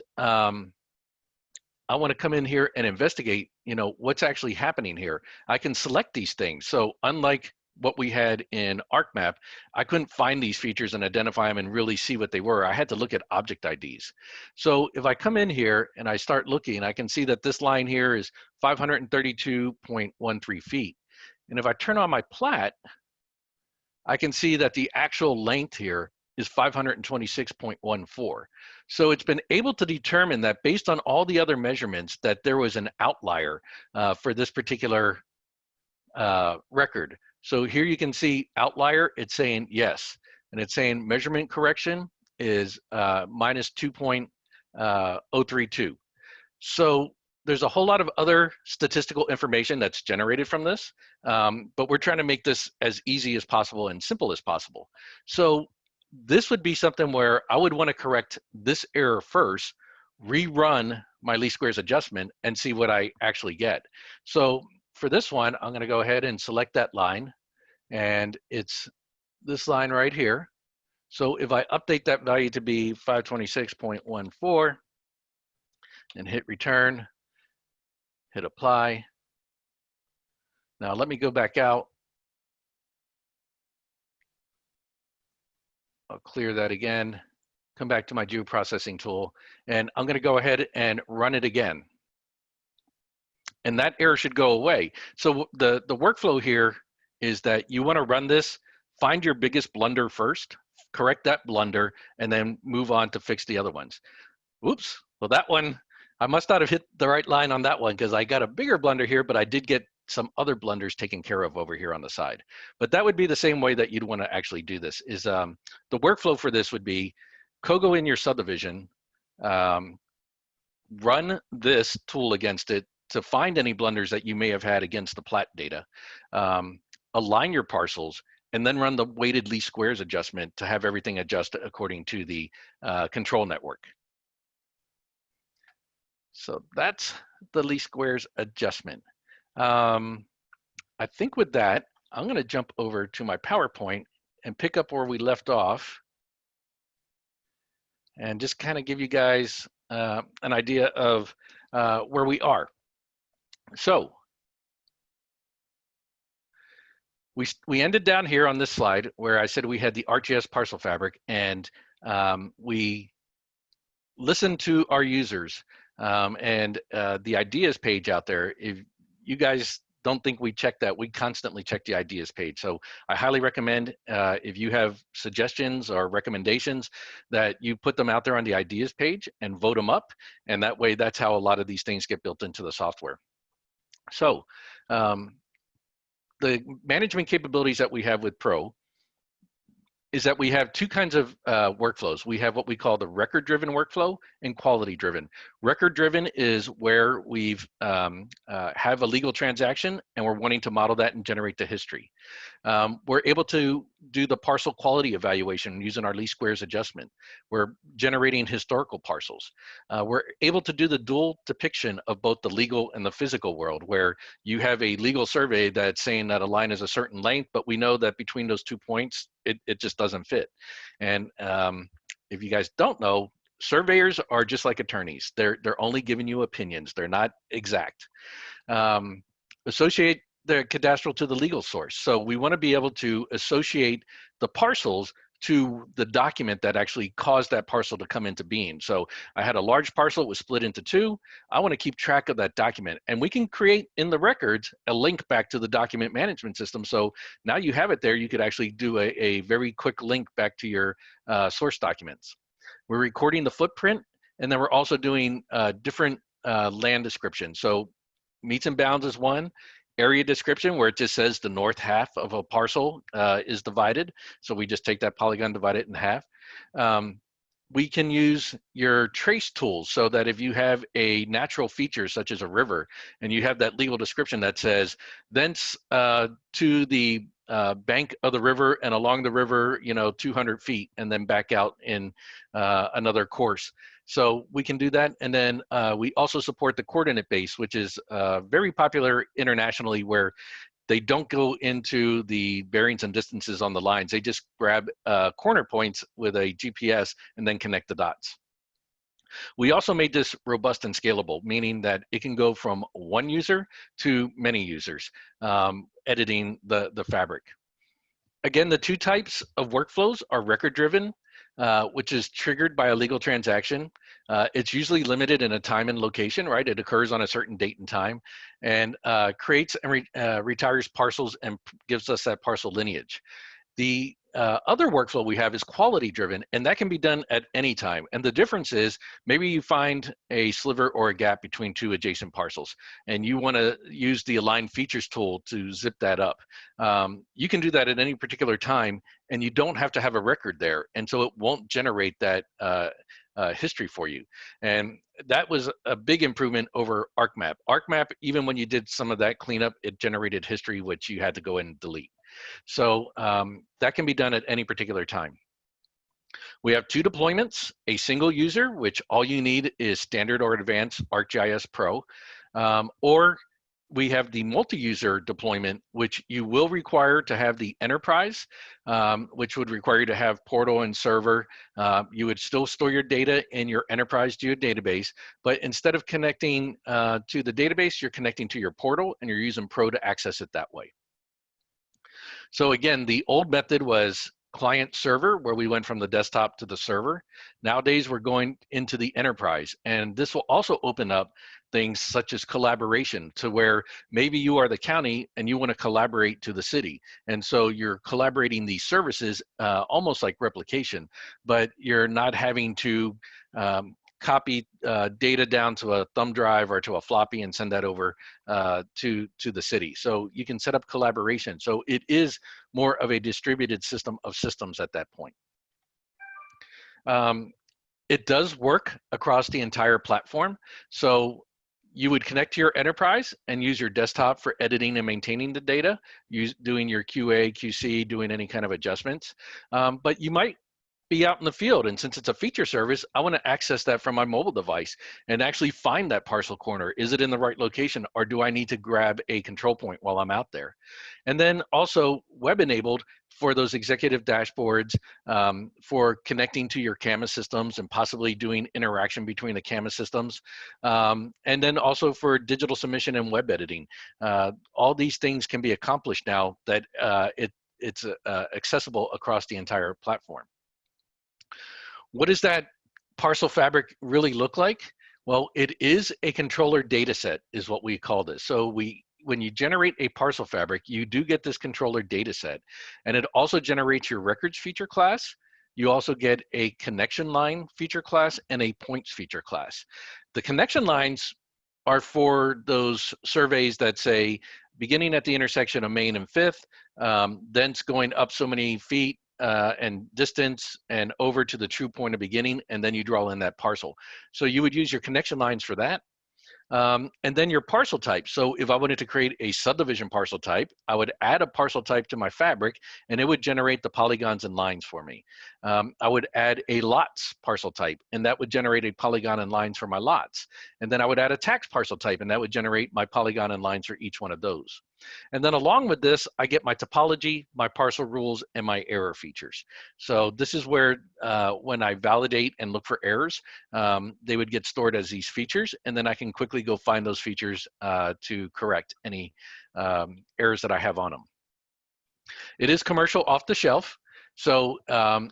I want to come in here and investigate, what's actually happening here. I can select these things. So unlike what we had in ArcMap, I couldn't find these features and identify them and really see what they were. I had to look at object IDs. So if I come in here and I start looking, I can see that this line here is 532.13 feet. And if I turn on my plat, I can see that the actual length here is 526.14. So it's been able to determine that based on all the other measurements that there was an outlier for this particular record. So here you can see outlier, it's saying yes. And it's saying measurement correction is minus 2.032. So there's a whole lot of other statistical information that's generated from this, but we're trying to make this as easy as possible and simple as possible. So this would be something where I would want to correct this error first, rerun my least squares adjustment, and see what I actually get. So for this one, I'm going to go ahead and select that line, and it's this line right here. So if I update that value to be 526.14 and hit return, hit apply. Now let me go back out. I'll clear that again, come back to my geoprocessing tool, and I'm going to go ahead and run it again. And that error should go away. So the workflow here is that you want to run this, find your biggest blunder first, correct that blunder, and then move on to fix the other ones. Oops, well that one, I must not have hit the right line on that one because I got a bigger blunder here, but I did get some other blunders taken care of over here on the side. But that would be the same way that you'd want to actually do this. Is the workflow for this would be go in your subdivision, run this tool against it to find any blunders that you may have had against the plat data, align your parcels, and then run the weighted least squares adjustment to have everything adjust according to the control network. So that's the least squares adjustment. I think with that, I'm going to jump over to my PowerPoint and pick up where we left off and just kind of give you guys an idea of where we are. So we ended down here on this slide where I said we had the ArcGIS parcel fabric, and we listened to our users and the ideas page out there. If you guys don't think we check that, we constantly check the ideas page. So I highly recommend if you have suggestions or recommendations that you put them out there on the ideas page and vote them up. And that way, that's how a lot of these things get built into the software. So the management capabilities that we have with Pro is that we have two kinds of workflows. We have what we call the record-driven workflow and quality-driven. Record-driven is where we've have a legal transaction and we're wanting to model that and generate the history. We're able to do the parcel quality evaluation using our least squares adjustment. We're generating historical parcels. We're able to do the dual depiction of both the legal and the physical world, where you have a legal survey that's saying that a line is a certain length, but we know that between those 2 points, it just doesn't fit. And if you guys don't know, surveyors are just like attorneys. They're only giving you opinions. They're not exact. Associate the cadastral to the legal source. So we want to be able to associate the parcels to the document that actually caused that parcel to come into being. So I had a large parcel, it was split into two. I want to keep track of that document, and we can create in the records a link back to the document management system. So now you have it there, you could actually do a very quick link back to your source documents. We're recording the footprint, and then we're also doing different land descriptions. So meets and bounds is one. Area description, where it just says the north half of a parcel is divided. So we just take that polygon, divide it in half. we can use your trace tools so that if you have a natural feature such as a river and you have that legal description that says thence to the bank of the river and along the river, 200 feet and then back out in another course. So we can do that. And then we also support the coordinate base, which is very popular internationally, where they don't go into the bearings and distances on the lines. They just grab corner points with a GPS and then connect the dots. We also made this robust and scalable, meaning that it can go from one user to many users, editing the fabric. Again, the two types of workflows are record-driven, which is triggered by a legal transaction. It's usually limited in a time and location, right? It occurs on a certain date and time, and creates and retires parcels and gives us that parcel lineage. The other workflow we have is quality driven, and that can be done at any time. And the difference is maybe you find a sliver or a gap between two adjacent parcels, and you want to use the align features tool to zip that up. You can do that at any particular time, and you don't have to have a record there. And so it won't generate that history for you. And that was a big improvement over ArcMap. ArcMap, even when you did some of that cleanup, it generated history, which you had to go in and delete. So that can be done at any particular time. We have two deployments, a single user, which all you need is standard or advanced ArcGIS Pro, or we have the multi-user deployment, which you will require to have the enterprise, which would require you to have portal and server. You would still store your data in your enterprise database, but instead of connecting to the database, you're connecting to your portal and you're using Pro to access it that way. So again, the old method was client server, where we went from the desktop to the server. Nowadays, we're going into the enterprise, and this will also open up things such as collaboration, to where maybe you are the county and you want to collaborate to the city. And so you're collaborating these services almost like replication, but you're not having to copy data down to a thumb drive or to a floppy and send that over to the city. So you can set up collaboration. So it is more of a distributed system of systems at that point. It does work across the entire platform. So you would connect to your enterprise and use your desktop for editing and maintaining the data, doing your QA, QC, doing any kind of adjustments. But you might be out in the field, and since it's a feature service, I want to access that from my mobile device and actually find that parcel corner. Is it in the right location, or do I need to grab a control point while I'm out there? And then also web enabled for those executive dashboards, for connecting to your CAMA systems and possibly doing interaction between the CAMA systems. And then also for digital submission and web editing. All these things can be accomplished now that it's accessible across the entire platform. What does that parcel fabric really look like? Well, it is a controller data set is what we call this. So when you generate a parcel fabric, you do get this controller data set, and it also generates your records feature class. You also get a connection line feature class and a points feature class. The connection lines are for those surveys that say beginning at the intersection of Main and 5th, then it's going up so many feet, and distance and over to the true point of beginning, and then you draw in that parcel. So you would use your connection lines for that. And then your parcel type. So if I wanted to create a subdivision parcel type, I would add a parcel type to my fabric, and it would generate the polygons and lines for me. I would add a lots parcel type, and that would generate a polygon and lines for my lots. And then I would add a tax parcel type, and that would generate my polygon and lines for each one of those. And then along with this, I get my topology, my parcel rules, and my error features. So this is where when I validate and look for errors, they would get stored as these features, and then I can quickly go find those features to correct any errors that I have on them. It is commercial off the shelf. So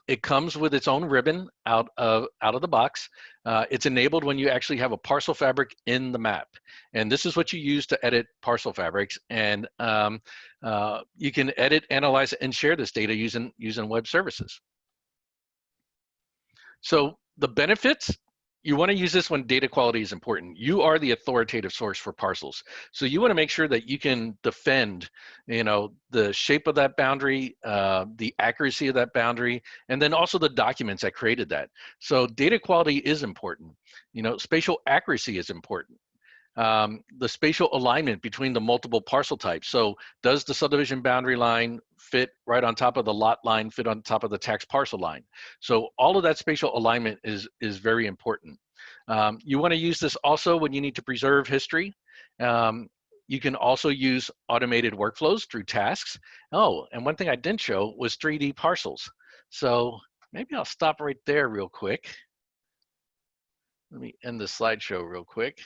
it comes with its own ribbon out of the box. It's enabled when you actually have a parcel fabric in the map. And this is what you use to edit parcel fabrics. And you can edit, analyze, and share this data using web services. So the benefits you want to use this when data quality is important. You are the authoritative source for parcels. So you want to make sure that you can defend, the shape of that boundary, the accuracy of that boundary, and then also the documents that created that. So data quality is important. Spatial accuracy is important. The spatial alignment between the multiple parcel types. So does the subdivision boundary line fit right on top of the lot line, fit on top of the tax parcel line? So all of that spatial alignment is very important. You want to use this also when you need to preserve history. You can also use automated workflows through tasks. Oh, and one thing I didn't show was 3D parcels. So maybe I'll stop right there real quick. Let me end the slideshow real quick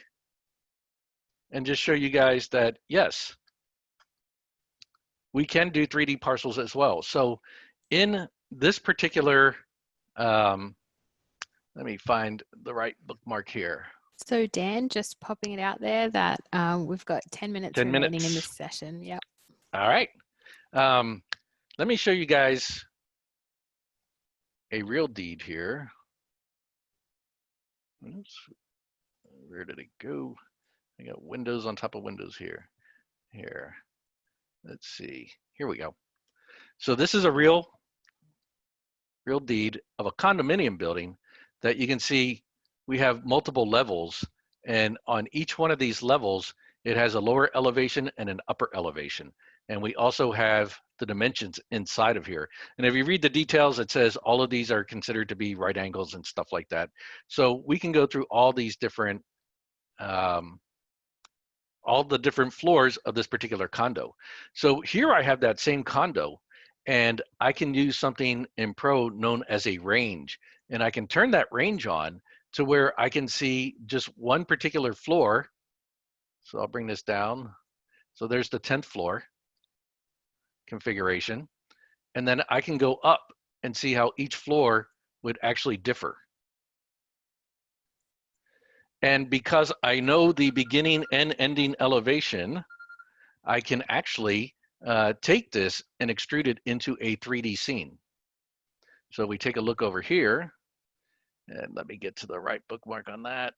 and just show you guys that, yes, we can do 3D parcels as well. So in this particular, let me find the right bookmark here. So Dan, just popping it out there that we've got 10 minutes remaining in this session. Yep. All right. Let me show you guys a real deed here. Oops. Where did it go? I got windows on top of windows here. Let's see. Here we go. So this is a real deed of a condominium building that you can see we have multiple levels, and on each one of these levels, it has a lower elevation and an upper elevation. And we also have the dimensions inside of here. And if you read the details, it says all of these are considered to be right angles and stuff like that. So we can go through all these different all the different floors of this particular condo. So here I have that same condo, and I can use something in Pro known as a range. And I can turn that range on to where I can see just one particular floor. So I'll bring this down. So there's the 10th floor configuration. And then I can go up and see how each floor would actually differ. And because I know the beginning and ending elevation, I can actually take this and extrude it into a 3D scene. So we take a look over here, and let me get to the right bookmark on that.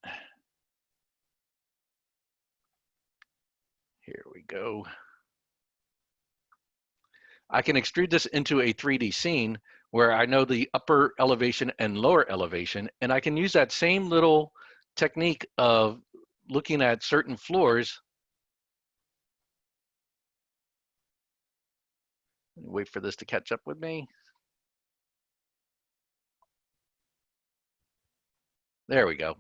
Here we go. I can extrude this into a 3D scene where I know the upper elevation and lower elevation, and I can use that same little technique of looking at certain floors. Wait for this to catch up with me. There we go.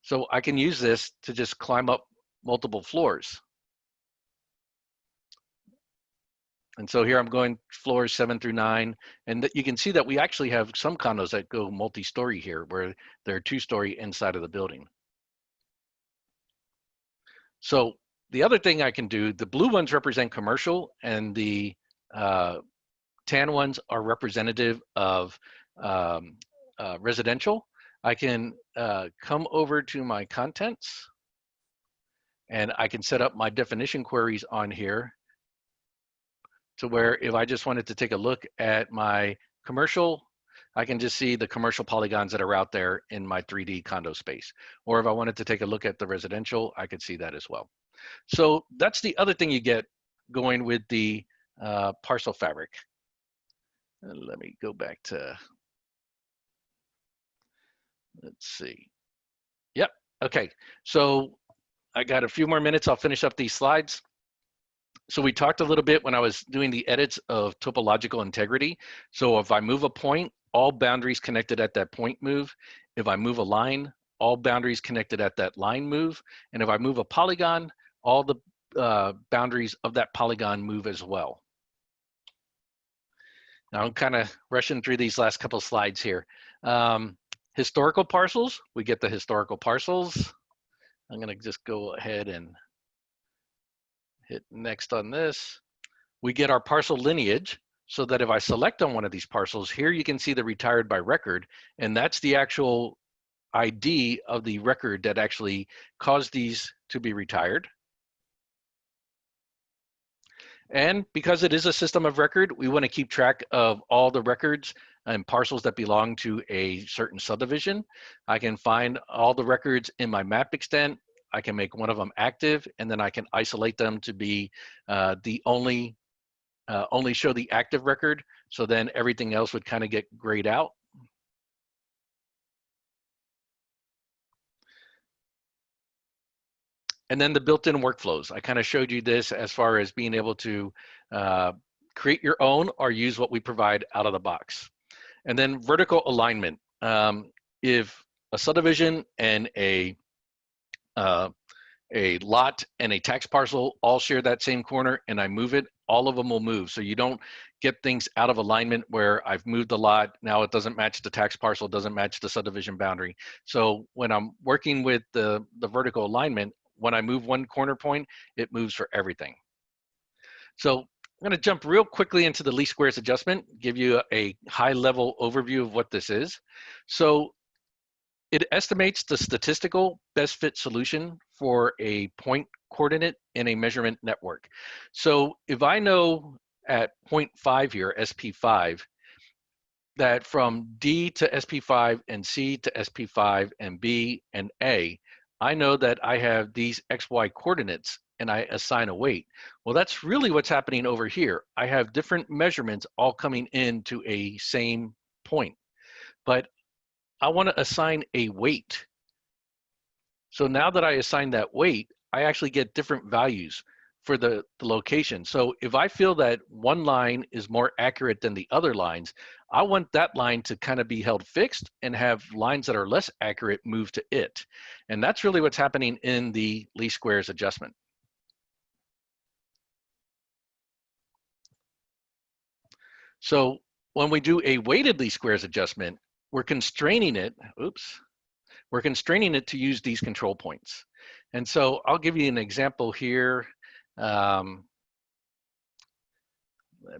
So I can use this to just climb up multiple floors. And so here I'm going floors 7 through 9, and you can see that we actually have some condos that go multi-story here, where they're 2-story inside of the building. So the other thing I can do, the blue ones represent commercial, and the tan ones are representative of residential. I can come over to my contents, and I can set up my definition queries on here to where if I just wanted to take a look at my commercial, I can just see the commercial polygons that are out there in my 3D condo space. Or if I wanted to take a look at the residential, I could see that as well. So that's the other thing you get going with the parcel fabric. Let me go back to, let's see. Yep, okay. So I got a few more minutes. I'll finish up these slides. So we talked a little bit when I was doing the edits of topological integrity. So if I move a point, all boundaries connected at that point move. If I move a line, all boundaries connected at that line move. And if I move a polygon, all the boundaries of that polygon move as well. Now I'm kind of rushing through these last couple slides here. Historical parcels, we get the historical parcels. I'm gonna just go ahead and hit next on this. We get our parcel lineage, so that if I select on one of these parcels, here you can see the retired by record, and that's the actual ID of the record that actually caused these to be retired. And because it is a system of record, we want to keep track of all the records and parcels that belong to a certain subdivision. I can find all the records in my map extent. I can make one of them active, and then I can isolate them to be the only show the active record. So then everything else would kind of get grayed out. And then the built-in workflows. I kind of showed you this as far as being able to create your own or use what we provide out of the box. And then vertical alignment. If a subdivision and a lot and a tax parcel all share that same corner and I move it, all of them will move. So you don't get things out of alignment where I've moved the lot, now it doesn't match the tax parcel, doesn't match the subdivision boundary. So when I'm working with the vertical alignment, when I move one corner point, it moves for everything. So I'm going to jump real quickly into the least squares adjustment, give you a high level overview of what this is. So it estimates the statistical best fit solution for a point coordinate in a measurement network. So if I know at 0.5 here, SP5, that from D to SP5 and C to SP5 and B and A, I know that I have these XY coordinates and I assign a weight. Well, that's really what's happening over here. I have different measurements all coming into a same point, but I want to assign a weight. So now that I assign that weight, I actually get different values for the location. So if I feel that one line is more accurate than the other lines, I want that line to kind of be held fixed and have lines that are less accurate move to it. And that's really what's happening in the least squares adjustment. So when we do a weighted least squares adjustment, we're constraining it, we're constraining it to use these control points. And so I'll give you an example here. Let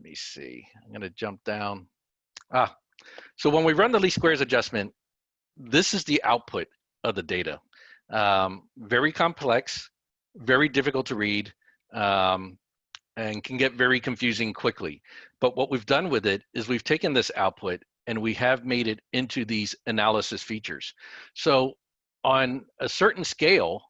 me see, I'm gonna jump down. So when we run the least squares adjustment, this is the output of the data. Very complex, very difficult to read, and can get very confusing quickly. But what we've done with it is we've taken this output and we have made it into these analysis features. So on a certain scale,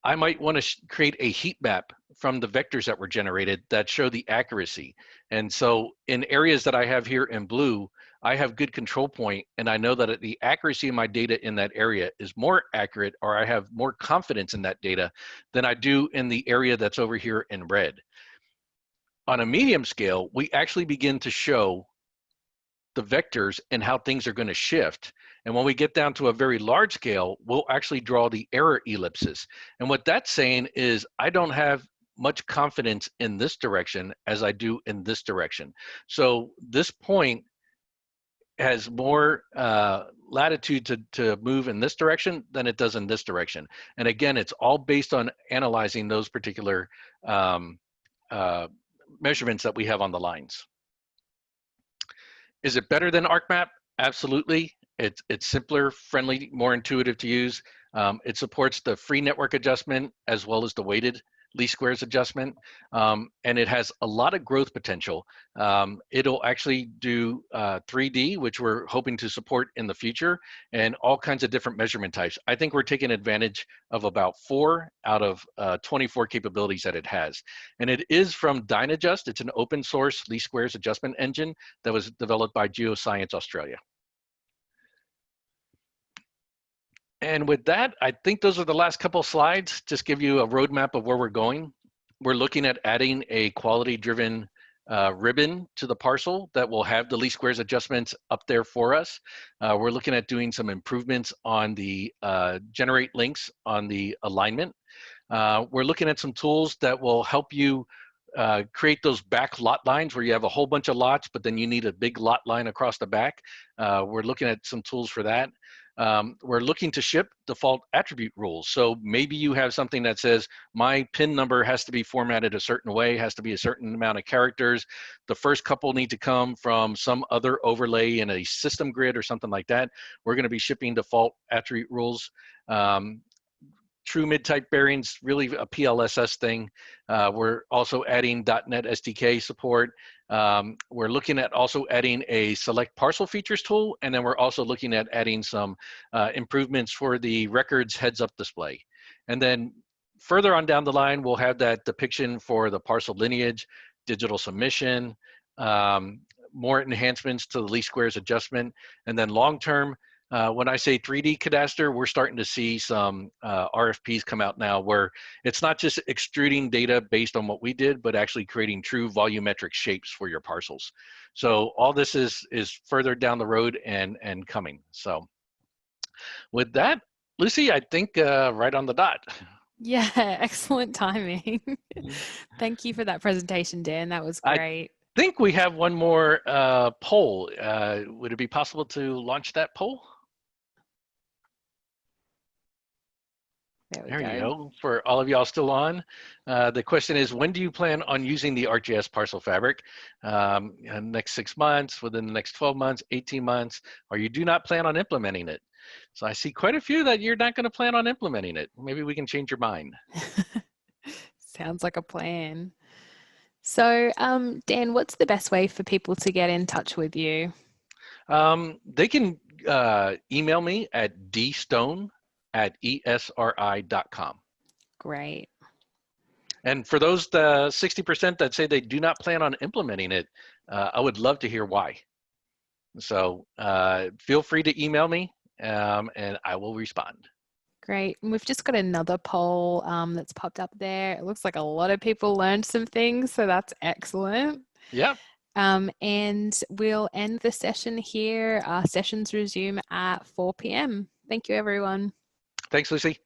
I might want to create a heat map from the vectors that were generated that show the accuracy. And so in areas that I have here in blue, I have good control point, and I know that the accuracy of my data in that area is more accurate, or I have more confidence in that data than I do in the area that's over here in red. On a medium scale, we actually begin to show the vectors and how things are going to shift. And when we get down to a very large scale, we'll actually draw the error ellipses. And what that's saying is I don't have much confidence in this direction as I do in this direction. So this point has more latitude to move in this direction than it does in this direction. And again, it's all based on analyzing those particular measurements that we have on the lines. Is it better than ArcMap? Absolutely. It's simpler, friendly, more intuitive to use. It supports the free network adjustment as well as the weighted least squares adjustment, and it has a lot of growth potential. It'll actually do 3D, which we're hoping to support in the future, and all kinds of different measurement types. I think we're taking advantage of about 4 out of 24 capabilities that it has. And it is from Dynadjust. It's an open source least squares adjustment engine that was developed by Geoscience Australia. And with that, I think those are the last couple of slides. Just give you a roadmap of where we're going. We're looking at adding a quality-driven ribbon to the parcel that will have the least squares adjustments up there for us. We're looking at doing some improvements on the generate links on the alignment. We're looking at some tools that will help you create those back lot lines where you have a whole bunch of lots, but then you need a big lot line across the back. We're looking at some tools for that. We're looking to ship default attribute rules. So maybe you have something that says my PIN number has to be formatted a certain way, has to be a certain amount of characters. The first couple need to come from some other overlay in a system grid or something like that. We're going to be shipping default attribute rules. true mid-type bearings, really a PLSS thing. We're also adding .NET SDK support. We're looking at also adding a select parcel features tool, and then we're also looking at adding some improvements for the records heads-up display. And then further on down the line, we'll have that depiction for the parcel lineage, digital submission, more enhancements to the least squares adjustment, and then long-term, when I say 3D cadastre, we're starting to see some RFPs come out now where it's not just extruding data based on what we did, but actually creating true volumetric shapes for your parcels. So all this is further down the road and coming. So with that, Lucy, I think right on the dot. Yeah, excellent timing. Thank you for that presentation, Dan. That was great. I think we have one more poll. Would it be possible to launch that poll? There you go. For all of y'all still on, the question is, when do you plan on using the ArcGIS Parcel Fabric? In the next 6 months, within the next 12 months, 18 months, or you do not plan on implementing it? So I see quite a few that you're not going to plan on implementing it. Maybe we can change your mind. Sounds like a plan. So, Dan, what's the best way for people to get in touch with you? They can email me at dstone@esri.com. Great. And for those 60% that say they do not plan on implementing it, I would love to hear why. So feel free to email me and I will respond. Great. And we've just got another poll that's popped up there. It looks like a lot of people learned some things, so that's excellent. Yeah. And we'll end the session here. Our sessions resume at 4 p.m. Thank you, everyone. Thanks, Lucy.